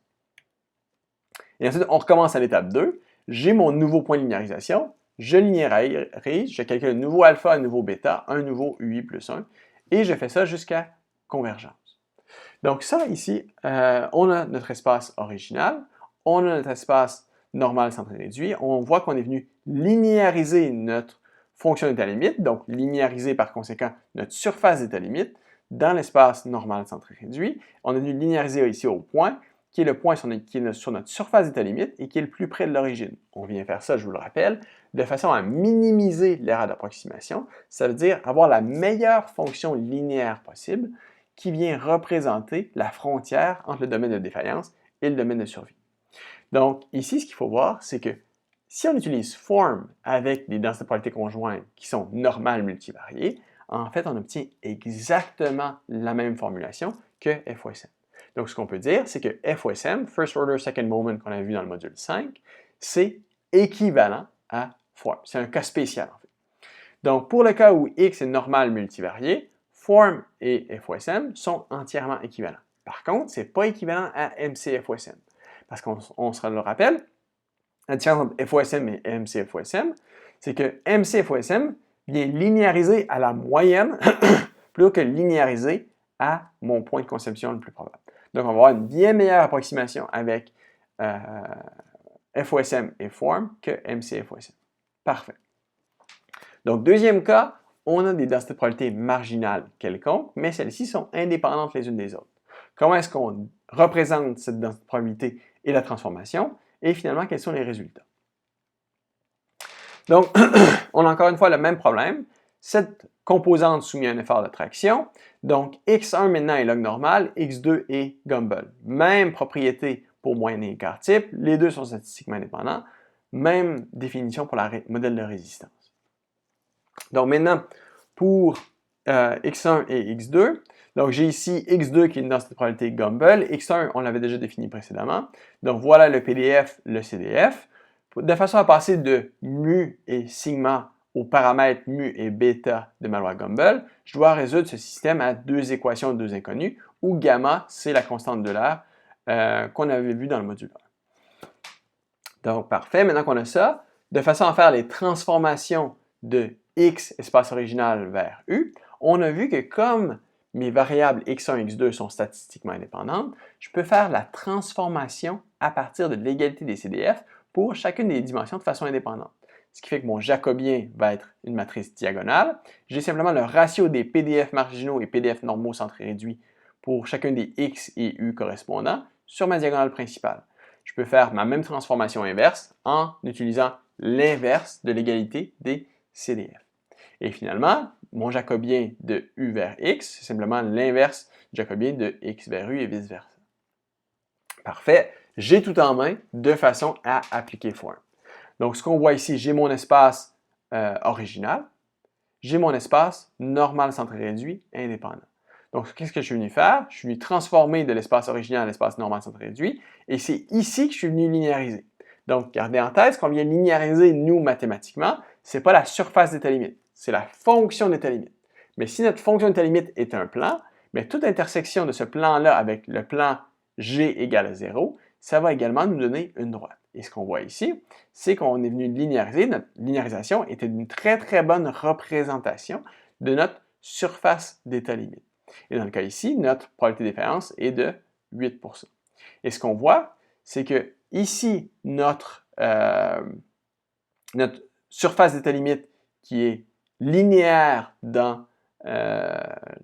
Et ensuite, on recommence à l'étape 2. J'ai mon nouveau point de linéarisation. Je linéarise, je calcule un nouveau alpha, un nouveau bêta, un nouveau UI plus 1, et je fais ça jusqu'à convergence. Donc ça, ici, on a notre espace original, on a notre espace normal centré réduit. On voit qu'on est venu linéariser notre fonction d'état limite, donc linéariser par conséquent notre surface d'état limite dans l'espace normal centré réduit. On est venu linéariser ici au point, qui est le point qui est sur notre surface d'état limite et qui est le plus près de l'origine. On vient faire ça, je vous le rappelle, de façon à minimiser l'erreur d'approximation. Ça veut dire avoir la meilleure fonction linéaire possible qui vient représenter la frontière entre le domaine de défaillance et le domaine de survie. Donc, ici, ce qu'il faut voir, c'est que si on utilise form avec des densités de probabilité conjointes qui sont normales multivariées, en fait, on obtient exactement la même formulation que FOSM. Donc, ce qu'on peut dire, c'est que FOSM, First Order Second Moment, qu'on a vu dans le module 5, c'est équivalent à form. C'est un cas spécial, en fait. Donc, pour le cas où X est normal multivarié, form et FOSM sont entièrement équivalents. Par contre, ce n'est pas équivalent à MC-FOSM. Parce qu'on se le rappelle, la différence entre FOSM et MC-FOSM, c'est que MC-FOSM vient linéariser à la moyenne plutôt que linéariser à mon point de conception le plus probable. Donc, on va avoir une bien meilleure approximation avec FOSM et form que MC-FOSM. Parfait. Donc, deuxième cas, on a des densités de probabilité marginales quelconques, mais celles-ci sont indépendantes les unes des autres. Comment est-ce qu'on représente cette densité de probabilité et la transformation? Et finalement, quels sont les résultats? Donc, on a encore une fois le même problème. Cette composante soumise à un effort de traction. Donc, x1 maintenant est log normal, x2 est Gumbel. Même propriété pour moyenne et écart type. Les deux sont statistiquement indépendants. Même définition pour le modèle de résistance. Donc maintenant, pour x1 et x2, donc j'ai ici x2 qui est une densité de probabilité Gumbel, x1 on l'avait déjà défini précédemment, donc voilà le PDF, le CDF, de façon à passer de mu et sigma aux paramètres mu et bêta de ma loi Gumbel, je dois résoudre ce système à deux équations de deux inconnues, où gamma c'est la constante de l'air qu'on avait vu dans le module 1. Donc parfait, maintenant qu'on a ça, de façon à faire les transformations de x espace original vers u, on a vu que comme mes variables x1 et x2 sont statistiquement indépendantes, je peux faire la transformation à partir de l'égalité des CDF pour chacune des dimensions de façon indépendante. Ce qui fait que mon jacobien va être une matrice diagonale. J'ai simplement le ratio des PDF marginaux et PDF normaux centrés réduits pour chacun des x et u correspondants sur ma diagonale principale. Je peux faire ma même transformation inverse en utilisant l'inverse de l'égalité des CDF. Et finalement, mon jacobien de U vers X, c'est simplement l'inverse du jacobien de X vers U et vice-versa. Parfait, j'ai tout en main de façon à appliquer form. Donc, ce qu'on voit ici, j'ai mon espace original, j'ai mon espace normal centré réduit indépendant. Donc, qu'est-ce que je suis venu faire? Je suis venu transformer de l'espace original à l'espace normal centré réduit, et c'est ici que je suis venu linéariser. Donc, gardez en tête, ce qu'on vient linéariser, nous, mathématiquement, ce n'est pas la surface d'état limite, c'est la fonction d'état limite. Mais si notre fonction d'état limite est un plan, mais toute intersection de ce plan-là avec le plan G égale à 0, ça va également nous donner une droite. Et ce qu'on voit ici, c'est qu'on est venu linéariser. Notre linéarisation était une très, très bonne représentation de notre surface d'état limite. Et dans le cas ici, notre probabilité de défaillance est de 8%. Et ce qu'on voit, c'est que ici, notre surface d'état limite qui est linéaire dans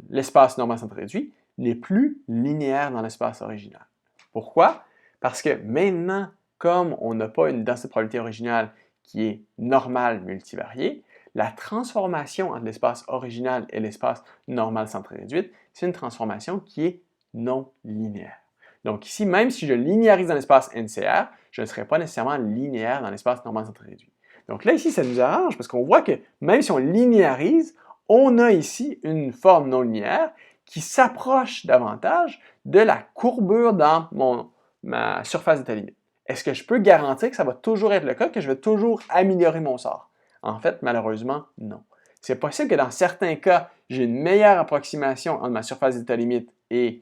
l'espace normal centré réduit n'est plus linéaire dans l'espace original. Pourquoi? Parce que maintenant, comme on n'a pas une densité de probabilité originale qui est normale multivariée, la transformation entre l'espace original et l'espace normal centré réduit, c'est une transformation qui est non linéaire. Donc ici, même si je linéarise dans l'espace NCR, je ne serai pas nécessairement linéaire dans l'espace normal centré réduit. Donc là, ici, ça nous arrange parce qu'on voit que même si on linéarise, on a ici une forme non linéaire qui s'approche davantage de la courbure dans ma surface d'état limite. Est-ce que je peux garantir que ça va toujours être le cas, que je vais toujours améliorer mon sort? En fait, malheureusement, non. C'est possible que dans certains cas, j'ai une meilleure approximation entre ma surface d'état limite et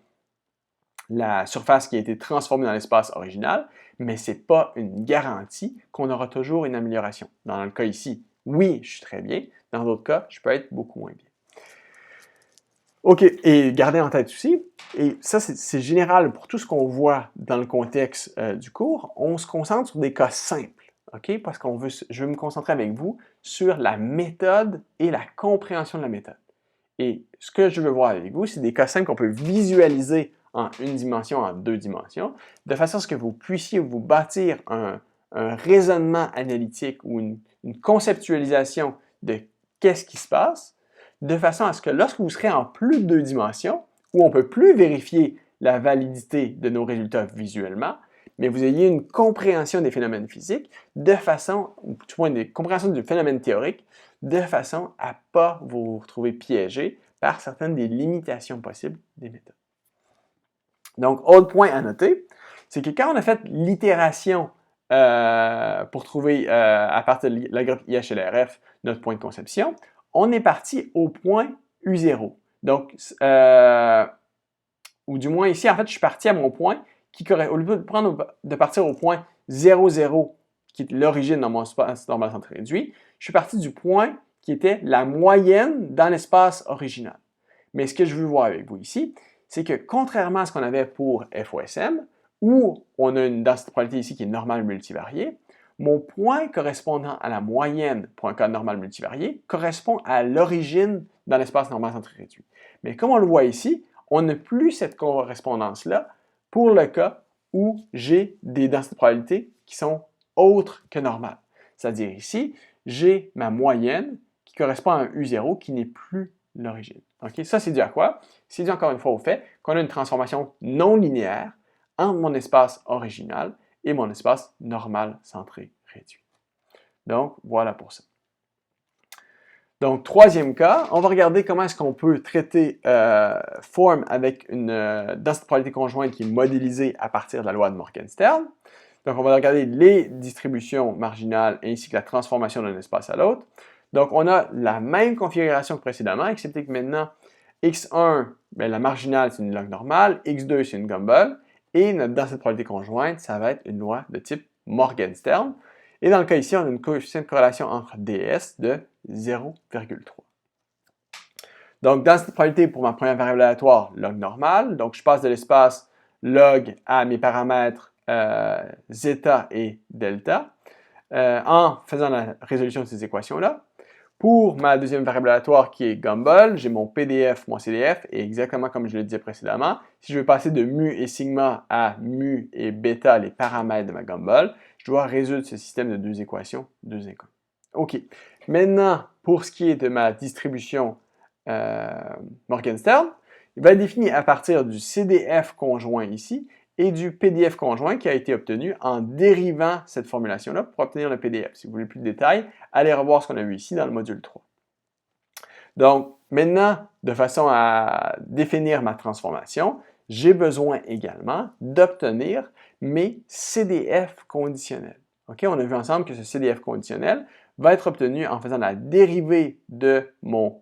la surface qui a été transformée dans l'espace original, mais ce n'est pas une garantie qu'on aura toujours une amélioration. Dans le cas ici, oui, je suis très bien. Dans d'autres cas, je peux être beaucoup moins bien. OK, et gardez en tête aussi, et ça c'est général pour tout ce qu'on voit dans le contexte du cours, on se concentre sur des cas simples, OK? Parce je veux me concentrer avec vous sur la méthode et la compréhension de la méthode. Et ce que je veux voir avec vous, c'est des cas simples qu'on peut visualiser en une dimension, en deux dimensions, de façon à ce que vous puissiez vous bâtir un raisonnement analytique ou une conceptualisation de qu'est-ce qui se passe, de façon à ce que lorsque vous serez en plus de deux dimensions, où on ne peut plus vérifier la validité de nos résultats visuellement, mais vous ayez une compréhension des phénomènes physiques de façon, ou du moins une compréhension du phénomène théorique, de façon à ne pas vous retrouver piégé par certaines des limitations possibles des méthodes. Donc, autre point à noter, c'est que quand on a fait l'itération pour trouver à partir de l'algorithme IHLRF notre point de conception, on est parti au point U0. Donc, ou du moins ici, en fait, je suis parti à mon point qui correspond, au lieu de partir au point 0, 0, qui est l'origine dans mon espace normal centré réduit, je suis parti du point qui était la moyenne dans l'espace original. Mais ce que je veux voir avec vous ici, c'est que contrairement à ce qu'on avait pour FOSM, où on a une densité de probabilité ici qui est normale multivariée, mon point correspondant à la moyenne pour un cas normal multivarié correspond à l'origine dans l'espace normal centré réduit. Mais comme on le voit ici, on n'a plus cette correspondance-là pour le cas où j'ai des densités de probabilité qui sont autres que normales. C'est-à-dire ici, j'ai ma moyenne qui correspond à un U0 qui n'est plus l'origine. Okay? Ça, c'est dû à quoi? C'est dû encore une fois au fait qu'on a une transformation non linéaire entre mon espace original et mon espace normal centré réduit. Donc, voilà pour ça. Donc, troisième cas, on va regarder comment est-ce qu'on peut traiter forme avec une densité de probabilité conjointe qui est modélisée à partir de la loi de Morgenstern. Donc, on va regarder les distributions marginales ainsi que la transformation d'un espace à l'autre. Donc, on a la même configuration que précédemment, excepté que maintenant, x1, bien, la marginale, c'est une log normale, x2, c'est une Gumbel, et notre densité de probabilité conjointe, ça va être une loi de type Morgenstern. Et dans le cas ici, on a une coefficient de corrélation entre ds de 0,3. Donc, densité de probabilité pour ma première variable aléatoire, log normale. Donc, je passe de l'espace log à mes paramètres zeta et delta en faisant la résolution de ces équations-là. Pour ma deuxième variable aléatoire qui est Gumbel, j'ai mon PDF, mon CDF, et exactement comme je le disais précédemment, si je veux passer de mu et sigma à mu et bêta, les paramètres de ma Gumbel, je dois résoudre ce système de deux équations, deux inconnus. OK. Maintenant, pour ce qui est de ma distribution Morgenstern, il va être défini à partir du CDF conjoint ici et du PDF conjoint qui a été obtenu en dérivant cette formulation-là pour obtenir le PDF. Si vous voulez plus de détails, allez revoir ce qu'on a vu ici dans le module 3. Donc, maintenant, de façon à définir ma transformation, j'ai besoin également d'obtenir mes CDF conditionnels. Okay? On a vu ensemble que ce CDF conditionnel va être obtenu en faisant la dérivée de mon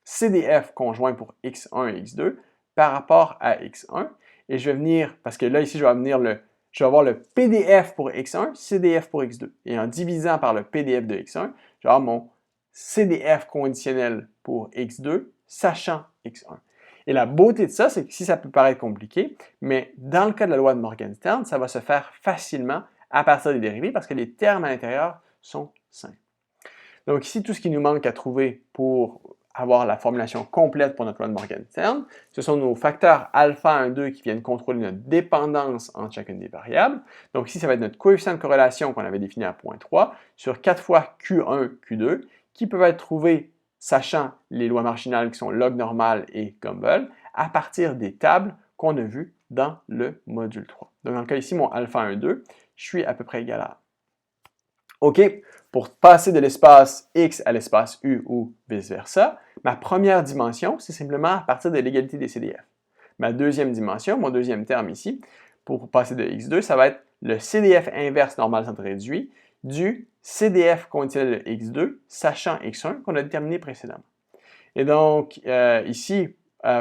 CDF conjoint pour x1 et x2 par rapport à x1. Et je vais venir, parce que là, ici, je vais venir je vais avoir le PDF pour x1, CDF pour x2. Et en divisant par le PDF de x1, je vais avoir mon CDF conditionnel pour x2, sachant x1. Et la beauté de ça, c'est que si ça peut paraître compliqué, mais dans le cas de la loi de Morgenstern, ça va se faire facilement à partir des dérivés parce que les termes à l'intérieur sont simples. Donc ici, tout ce qui nous manque à trouver pour avoir la formulation complète pour notre loi de Morgenstern, ce sont nos facteurs alpha 1, 2 qui viennent contrôler notre dépendance entre chacune des variables. Donc ici, ça va être notre coefficient de corrélation qu'on avait défini à point 3 sur 4 fois Q1, Q2, qui peuvent être trouvés sachant les lois marginales qui sont log normal et Gumbel, à partir des tables qu'on a vues dans le module 3. Donc dans le cas ici, mon alpha 1, 2, je suis à peu près égal à 1. OK, pour passer de l'espace X à l'espace U ou vice-versa, ma première dimension, c'est simplement à partir de l'égalité des CDF. Ma deuxième dimension, mon deuxième terme ici, pour passer de X2, ça va être le CDF inverse normal centré réduit du CDF conditionnel de X2, sachant X1 qu'on a déterminé précédemment. Et donc, ici,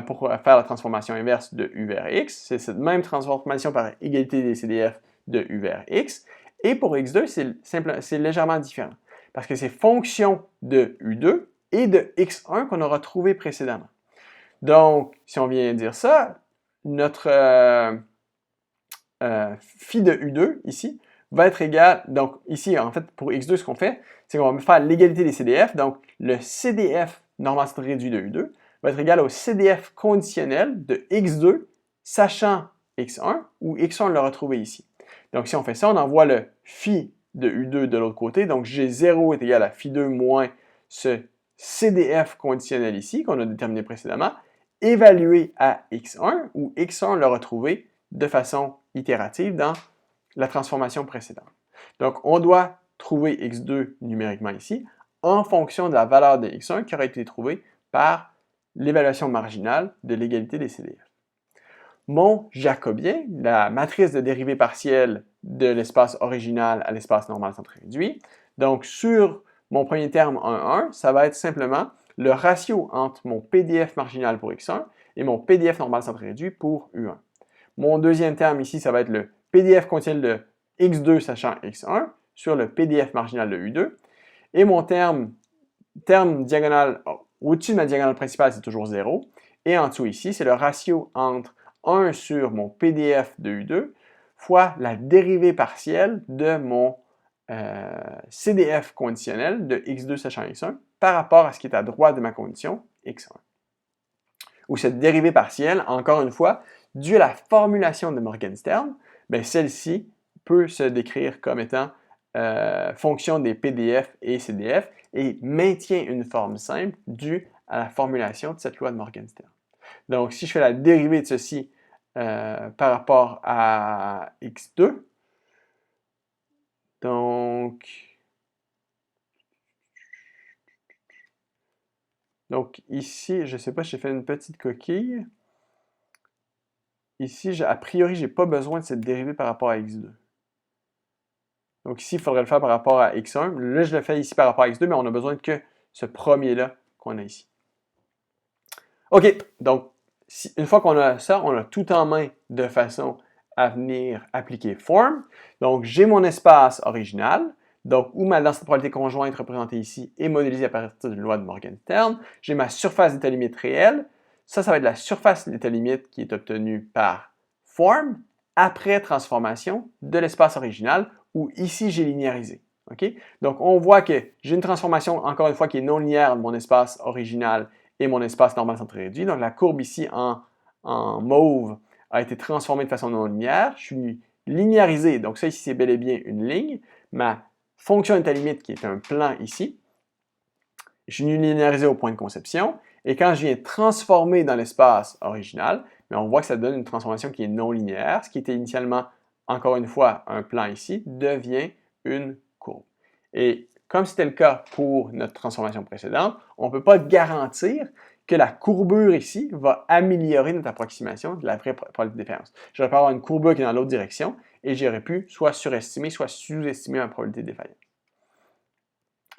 pour faire la transformation inverse de U vers X, c'est cette même transformation par égalité des CDF de U vers X. Et pour X2, c'est légèrement différent, parce que c'est fonction de U2 et de X1 qu'on aura trouvé précédemment. Donc, si on vient dire ça, notre phi de U2, ici, va être égal, donc ici, en fait, pour X2, ce qu'on fait, c'est qu'on va faire l'égalité des CDF, donc le CDF normal centré réduit de U2 va être égal au CDF conditionnel de X2, sachant X1, où X1, on l'a retrouvé ici. Donc, si on fait ça, on envoie le phi de U2 de l'autre côté. Donc, G0 est égal à phi 2 moins ce CDF conditionnel ici, qu'on a déterminé précédemment, évalué à X1, où X1, on l'a retrouvé de façon itérative dans la transformation précédente. Donc, on doit trouver X2 numériquement ici en fonction de la valeur de X1 qui aurait été trouvée par l'évaluation marginale de l'égalité des CDF. Mon jacobien, la matrice de dérivée partielle de l'espace original à l'espace normal centré réduit, donc sur mon premier terme 1,1, ça va être simplement le ratio entre mon PDF marginal pour x1 et mon PDF normal centré réduit pour u1. Mon deuxième terme ici, ça va être le PDF conditionnel de x2 sachant x1 sur le PDF marginal de u2. Et mon terme diagonal, au-dessus de ma diagonale principale, c'est toujours 0. Et en dessous ici, c'est le ratio entre 1 sur mon PDF de U2 fois la dérivée partielle de mon CDF conditionnel de x2 sachant x1 par rapport à ce qui est à droite de ma condition x1. Ou cette dérivée partielle, encore une fois, due à la formulation de Morgenstern, ben celle-ci peut se décrire comme étant fonction des PDF et CDF et maintient une forme simple due à la formulation de cette loi de Morgenstern. Donc, si je fais la dérivée de ceci par rapport à x2, donc ici, je ne sais pas, j'ai fait une petite coquille. Ici, a priori, je n'ai pas besoin de cette dérivée par rapport à x2. Donc ici, il faudrait le faire par rapport à x1. Là, je le fais ici par rapport à x2, mais on a besoin que ce premier-là qu'on a ici. OK, donc une fois qu'on a ça, on a tout en main de façon à venir appliquer form. Donc, j'ai mon espace original, donc où ma densité de probabilité conjointe représentée ici est modélisée à partir d'une loi de Morgenstern. J'ai ma surface d'état limite réelle. Ça va être la surface d'état limite qui est obtenue par form après transformation de l'espace original, où ici, j'ai linéarisé. Okay? Donc, on voit que j'ai une transformation, encore une fois, qui est non linéaire de mon espace original et mon espace normal centré réduit. Donc, la courbe ici en mauve a été transformée de façon non linéaire. Je suis linéarisé. Donc, ça ici, c'est bel et bien une ligne. Ma fonction d'état limite, qui est un plan ici, je suis linéarisé au point de conception. Et quand je viens transformer dans l'espace original, on voit que ça donne une transformation qui est non linéaire. Ce qui était initialement, encore une fois, un plan ici, devient une courbe. Et comme c'était le cas pour notre transformation précédente, on ne peut pas garantir que la courbure ici va améliorer notre approximation de la vraie probabilité de défaillance. J'aurais pu avoir une courbure qui est dans l'autre direction et j'aurais pu soit surestimer, soit sous-estimer ma probabilité de défaillance.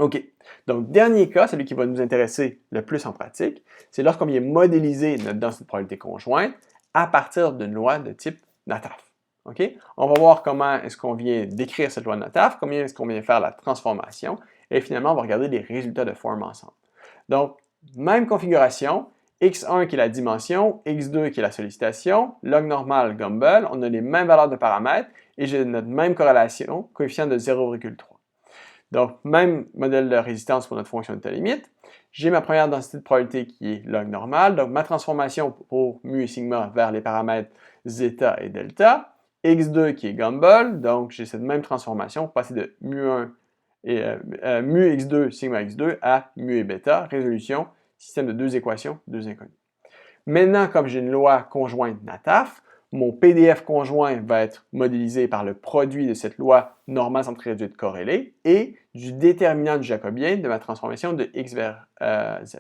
OK. Donc, dernier cas, celui qui va nous intéresser le plus en pratique, c'est lorsqu'on vient modéliser notre densité de probabilité conjointe à partir d'une loi de type NATAF. OK? On va voir comment est-ce qu'on vient d'écrire cette loi de Nataf, comment est-ce qu'on vient faire la transformation, et finalement, on va regarder les résultats de forme ensemble. Donc, même configuration, x1 qui est la dimension, x2 qui est la sollicitation, log normal, Gumbel, on a les mêmes valeurs de paramètres, et j'ai notre même corrélation, coefficient de 0,3. Donc, même modèle de résistance pour notre fonction d'état limite. J'ai ma première densité de probabilité qui est log normal, donc ma transformation pour mu et sigma vers les paramètres zeta et delta. x2 qui est Gumbel, donc j'ai cette même transformation pour passer de mu1 et mu x2, sigma x2 à mu et bêta, résolution, système de deux équations, deux inconnues. Maintenant, comme j'ai une loi conjointe Nataf, mon PDF conjoint va être modélisé par le produit de cette loi normale centrée réduite corrélée et du déterminant du jacobien de ma transformation de x vers z.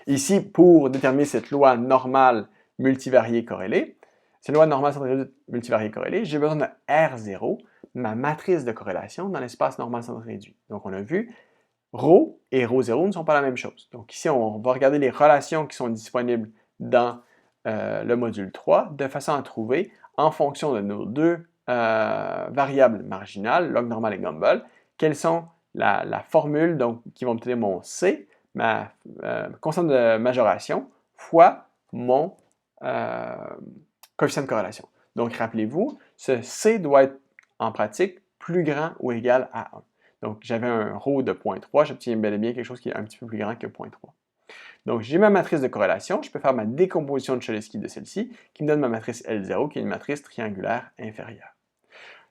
Ici, pour déterminer cette loi normale multivariée corrélée, cette loi normale centrée réduite multivariée corrélée, j'ai besoin de R0, ma matrice de corrélation dans l'espace normal centré réduit. Donc, on a vu, ρ et ρ0 ne sont pas la même chose. Donc ici, on va regarder les relations qui sont disponibles dans le module 3 de façon à trouver, en fonction de nos deux variables marginales, log normal et Gumbel, quelles sont la formule donc, qui va obtenir mon C, ma constante de majoration, fois mon coefficient de corrélation. Donc rappelez-vous, ce C doit être en pratique plus grand ou égal à 1. Donc, j'avais un ρ de 0.3, j'obtiens bel et bien quelque chose qui est un petit peu plus grand que 0.3. Donc, j'ai ma matrice de corrélation, je peux faire ma décomposition de Cholesky de celle-ci, qui me donne ma matrice L0, qui est une matrice triangulaire inférieure.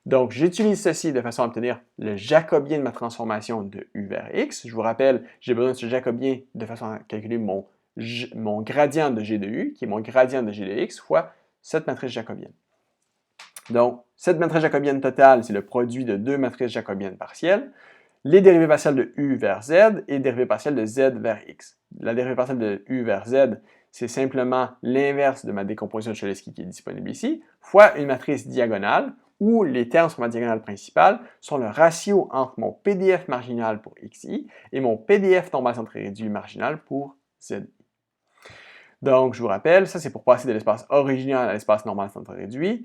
Donc, j'utilise ceci de façon à obtenir le jacobien de ma transformation de U vers X. Je vous rappelle, j'ai besoin de ce jacobien de façon à calculer mon gradient de G de U, qui est mon gradient de G de X, fois cette matrice jacobienne. Donc, cette matrice jacobienne totale, c'est le produit de deux matrices jacobiennes partielles, les dérivées partielles de U vers Z et dérivées partielles de Z vers X. La dérivée partielle de U vers Z, c'est simplement l'inverse de ma décomposition de Cholesky qui est disponible ici, fois une matrice diagonale, où les termes sur ma diagonale principale sont le ratio entre mon PDF marginal pour XI et mon PDF normal centré réduit marginal pour ZI. Donc, je vous rappelle, ça c'est pour passer de l'espace original à l'espace normal centré réduit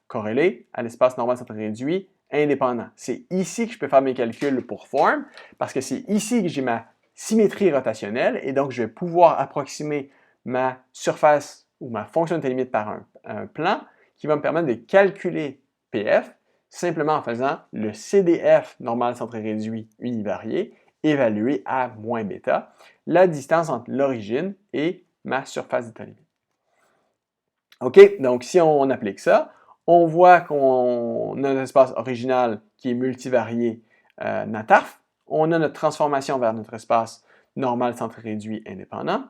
corrélé à l'espace normal centré réduit indépendant. C'est ici que je peux faire mes calculs pour forme, parce que c'est ici que j'ai ma symétrie rotationnelle, et donc je vais pouvoir approximer ma surface ou ma fonction de limite par un plan qui va me permettre de calculer PF simplement en faisant le CDF normal centré réduit univarié évalué à moins bêta, la distance entre l'origine et ma surface d'état limite. OK, donc si on applique ça, on voit qu'on a un espace original qui est multivarié Nataf, on a notre transformation vers notre espace normal centré réduit indépendant.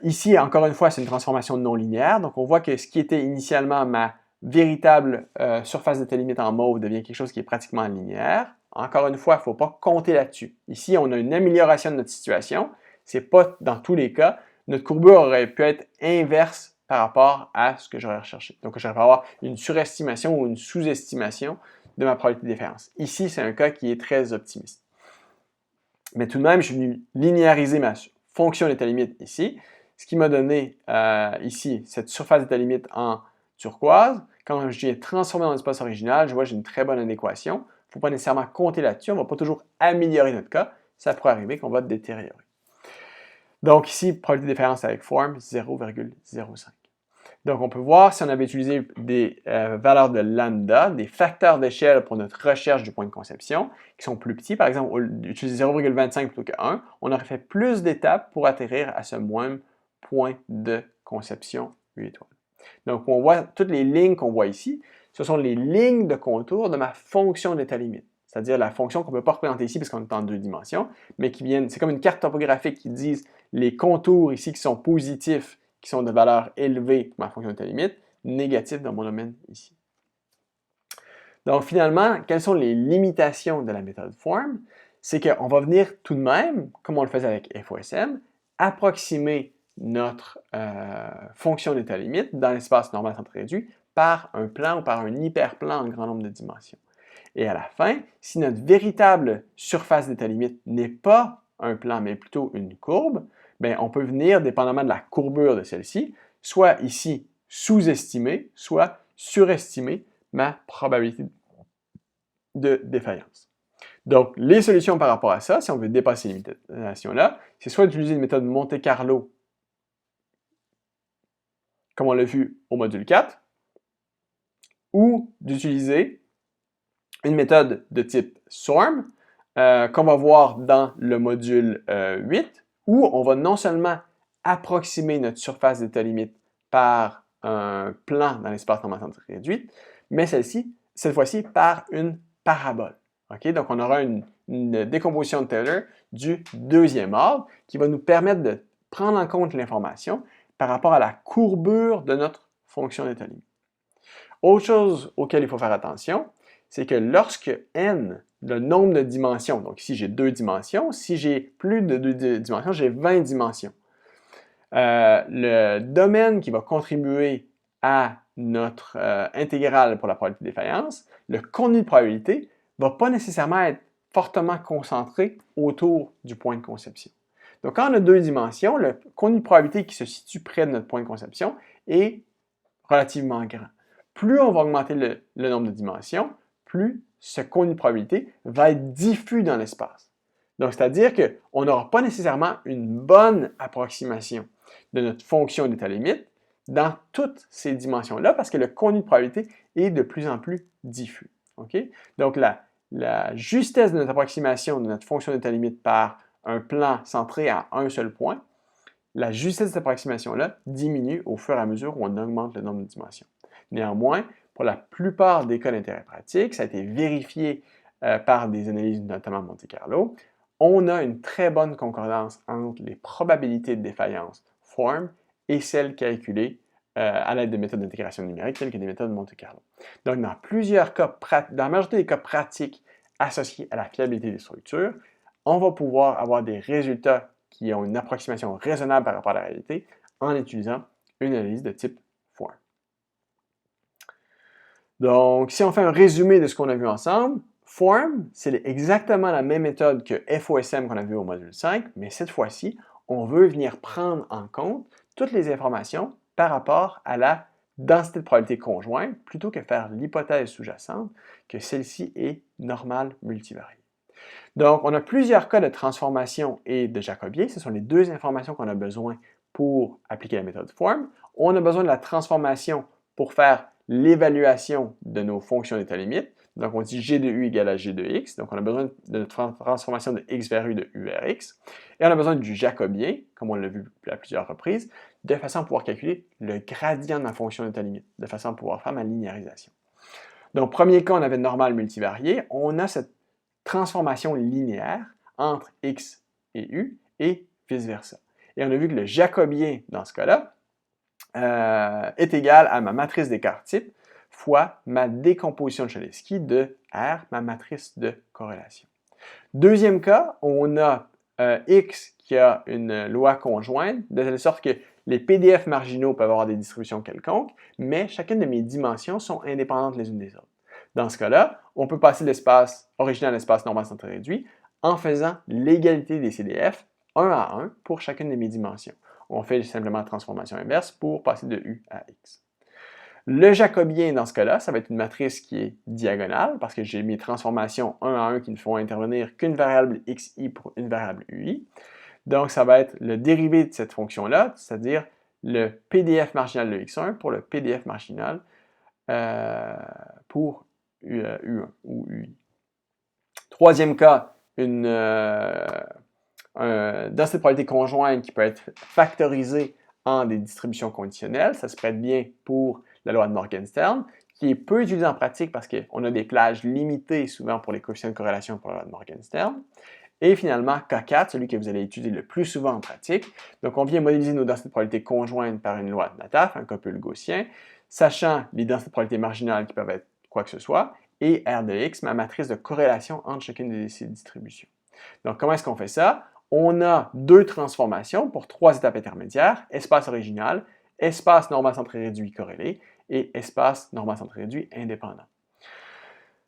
Ici, encore une fois, c'est une transformation non linéaire, donc on voit que ce qui était initialement ma véritable surface d'état limite en mauve devient quelque chose qui est pratiquement linéaire. Encore une fois, il ne faut pas compter là-dessus. Ici, on a une amélioration de notre situation. Ce n'est pas dans tous les cas. Notre courbure aurait pu être inverse par rapport à ce que j'aurais recherché. Donc, j'aurais pu avoir une surestimation ou une sous-estimation de ma probabilité de différence. Ici, c'est un cas qui est très optimiste. Mais tout de même, je suis venu linéariser ma fonction d'état limite ici, ce qui m'a donné ici cette surface d'état limite en turquoise. Quand je viens transformer dans l'espace original, je vois que j'ai une très bonne adéquation. Il ne faut pas nécessairement compter là-dessus, on ne va pas toujours améliorer notre cas. Ça pourrait arriver qu'on va détériorer. Donc ici, probabilité de différence avec forme, 0,05. Donc on peut voir si on avait utilisé des valeurs de lambda, des facteurs d'échelle pour notre recherche du point de conception, qui sont plus petits. Par exemple, au lieu d'utiliser 0,25 plutôt que 1, on aurait fait plus d'étapes pour atterrir à ce même point de conception U étoile. Donc on voit toutes les lignes qu'on voit ici, ce sont les lignes de contour de ma fonction d'état limite. C'est-à-dire la fonction qu'on ne peut pas représenter ici parce qu'on est en deux dimensions, mais qui viennent, c'est comme une carte topographique qui disent les contours ici qui sont positifs, qui sont de valeur élevée pour ma fonction d'état limite, négatifs dans mon domaine ici. Donc finalement, quelles sont les limitations de la méthode form? C'est qu'on va venir tout de même, comme on le faisait avec FOSM, approximer notre fonction d'état limite dans l'espace normal centré réduit par un plan ou par un hyperplan en grand nombre de dimensions. Et à la fin, si notre véritable surface d'état limite n'est pas un plan, mais plutôt une courbe, bien, on peut venir, dépendamment de la courbure de celle-ci, soit ici sous-estimer, soit surestimer ma probabilité de défaillance. Donc, les solutions par rapport à ça, si on veut dépasser ces limitations-là, c'est soit d'utiliser une méthode Monte-Carlo, comme on l'a vu au module 4, ou d'utiliser une méthode de type SORM, qu'on va voir dans le module 8, où on va non seulement approximer notre surface d'état limite par un plan dans l'espace normal centré réduit, mais cette fois-ci par une parabole. Okay? Donc, on aura une décomposition de Taylor du deuxième ordre qui va nous permettre de prendre en compte l'information par rapport à la courbure de notre fonction d'état limite. Autre chose auquel il faut faire attention, c'est que lorsque n, le nombre de dimensions, donc ici j'ai 2 dimensions, si j'ai plus de 2 dimensions, j'ai 20 dimensions. Le domaine qui va contribuer à notre intégrale pour la probabilité de défaillance, le contenu de probabilité, ne va pas nécessairement être fortement concentré autour du point de conception. Donc, quand on a 2 dimensions, le contenu de probabilité qui se situe près de notre point de conception est relativement grand. Plus on va augmenter le nombre de dimensions, plus ce contenu de probabilité va être diffus dans l'espace. Donc, c'est-à-dire qu'on n'aura pas nécessairement une bonne approximation de notre fonction d'état limite dans toutes ces dimensions-là parce que le contenu de probabilité est de plus en plus diffus. Okay? Donc, la justesse de notre approximation de notre fonction d'état limite par un plan centré à un seul point, la justesse de cette approximation-là diminue au fur et à mesure où on augmente le nombre de dimensions. Néanmoins, pour la plupart des cas d'intérêt pratique, ça a été vérifié par des analyses notamment Monte-Carlo, on a une très bonne concordance entre les probabilités de défaillance form et celles calculées à l'aide de méthodes d'intégration numérique telles que des méthodes Monte-Carlo. Donc, dans la majorité des cas pratiques associés à la fiabilité des structures, on va pouvoir avoir des résultats qui ont une approximation raisonnable par rapport à la réalité en utilisant une analyse de type form. Donc, si on fait un résumé de ce qu'on a vu ensemble, form, c'est exactement la même méthode que FOSM qu'on a vu au module 5, mais cette fois-ci, on veut venir prendre en compte toutes les informations par rapport à la densité de probabilité conjointe, plutôt que faire l'hypothèse sous-jacente que celle-ci est normale multivariée. Donc, on a plusieurs cas de transformation et de Jacobier. Ce sont les deux informations qu'on a besoin pour appliquer la méthode form. On a besoin de la transformation pour faire l'évaluation de nos fonctions d'état limite. Donc, on dit G de U égale à G de X. Donc, on a besoin de notre transformation de X vers U de U vers X. Et on a besoin du Jacobien, comme on l'a vu à plusieurs reprises, de façon à pouvoir calculer le gradient de ma fonction d'état limite, de façon à pouvoir faire ma linéarisation. Donc, premier cas, on avait normal multivarié. On a cette transformation linéaire entre X et U et vice-versa. Et on a vu que le Jacobien, dans ce cas-là, est égal à ma matrice d'écart type fois ma décomposition de Cholesky de R, ma matrice de corrélation. Deuxième cas, on a X qui a une loi conjointe, de telle sorte que les PDF marginaux peuvent avoir des distributions quelconques, mais chacune de mes dimensions sont indépendantes les unes des autres. Dans ce cas-là, on peut passer de l'espace original à l'espace normal centré réduit en faisant l'égalité des CDF 1 à 1 pour chacune de mes dimensions. On fait simplement la transformation inverse pour passer de U à X. Le Jacobien, dans ce cas-là, ça va être une matrice qui est diagonale parce que j'ai mes transformations 1 à 1 qui ne font intervenir qu'une variable xi pour une variable ui. Donc, ça va être le dérivé de cette fonction-là, c'est-à-dire le PDF marginal de x1 pour le PDF marginal pour u1 ou ui. Troisième cas, une densité de probabilité conjointe qui peut être factorisée en des distributions conditionnelles. Ça se prête bien pour la loi de Morgenstern, qui est peu utilisée en pratique parce qu'on a des plages limitées souvent pour les coefficients de corrélation pour la loi de Morgenstern. Et finalement, K4, celui que vous allez utiliser le plus souvent en pratique. Donc, on vient modéliser nos densités de probabilité conjointes par une loi de Natas, un copule gaussien, sachant les densités de probabilité marginales qui peuvent être quoi que ce soit, et R de X, ma matrice de corrélation entre chacune de ces distributions. Donc, comment est-ce qu'on fait ça? On a deux transformations pour trois étapes intermédiaires, espace original, espace normal centré réduit corrélé et espace normal centré réduit indépendant.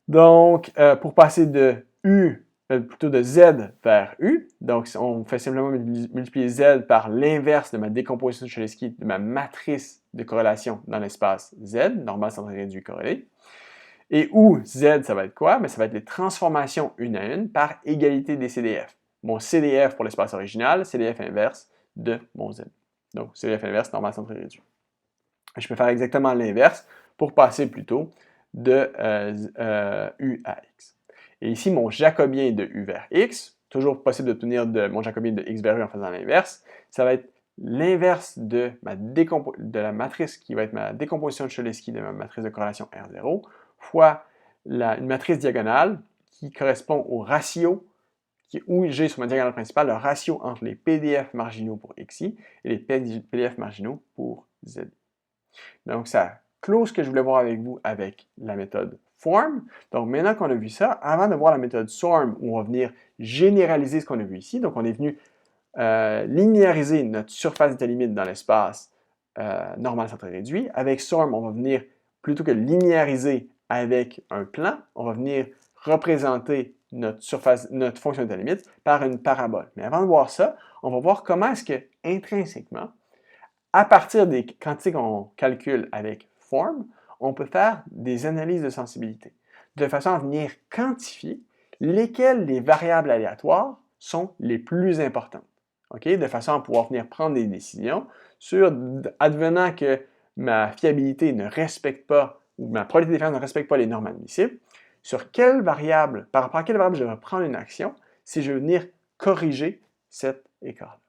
Donc, pour passer de U plutôt de Z vers U. Donc, on fait simplement multiplier Z par l'inverse de ma décomposition de Cholesky de ma matrice de corrélation dans l'espace Z, normal centré réduit corrélé. Et où Z, ça va être quoi? Mais ça va être les transformations une à une par égalité des CDF. Mon CDF pour l'espace original, CDF inverse de mon Z. Donc, CDF inverse, normal centré réduit. Je peux faire exactement l'inverse pour passer plutôt de U à X. Et ici, mon jacobien de U vers X, toujours possible d'obtenir mon jacobien de X vers U en faisant l'inverse, ça va être l'inverse de la matrice qui va être ma décomposition de Cholesky de ma matrice de corrélation R0 fois une matrice diagonale qui correspond au ratio où j'ai sur ma diagonale principale le ratio entre les PDF marginaux pour XI et les PDF marginaux pour ZI. Donc, ça clôt ce que je voulais voir avec vous avec la méthode form. Donc, maintenant qu'on a vu ça, avant de voir la méthode SORM, où on va venir généraliser ce qu'on a vu ici, donc on est venu linéariser notre surface d'état limite dans l'espace normal centré réduit. Avec SORM, on va venir, plutôt que linéariser avec un plan, on va venir représenter notre fonction d'état limite par une parabole. Mais avant de voir ça, on va voir comment est-ce que, intrinsèquement, à partir des quantités qu'on calcule avec form, on peut faire des analyses de sensibilité, de façon à venir quantifier lesquelles des variables aléatoires sont les plus importantes. Okay? De façon à pouvoir venir prendre des décisions sur, advenant que ma fiabilité ne respecte pas, ou ma probabilité de défaillance ne respecte pas les normes admissibles, sur quelle variable, par rapport à quelle variable je vais prendre une action si je veux venir corriger cet écart.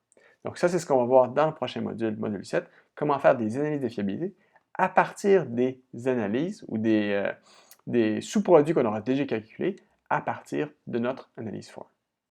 Donc ça, c'est ce qu'on va voir dans le prochain module, module 7, comment faire des analyses de fiabilité à partir des analyses ou des sous-produits qu'on aura déjà calculés à partir de notre analyse form.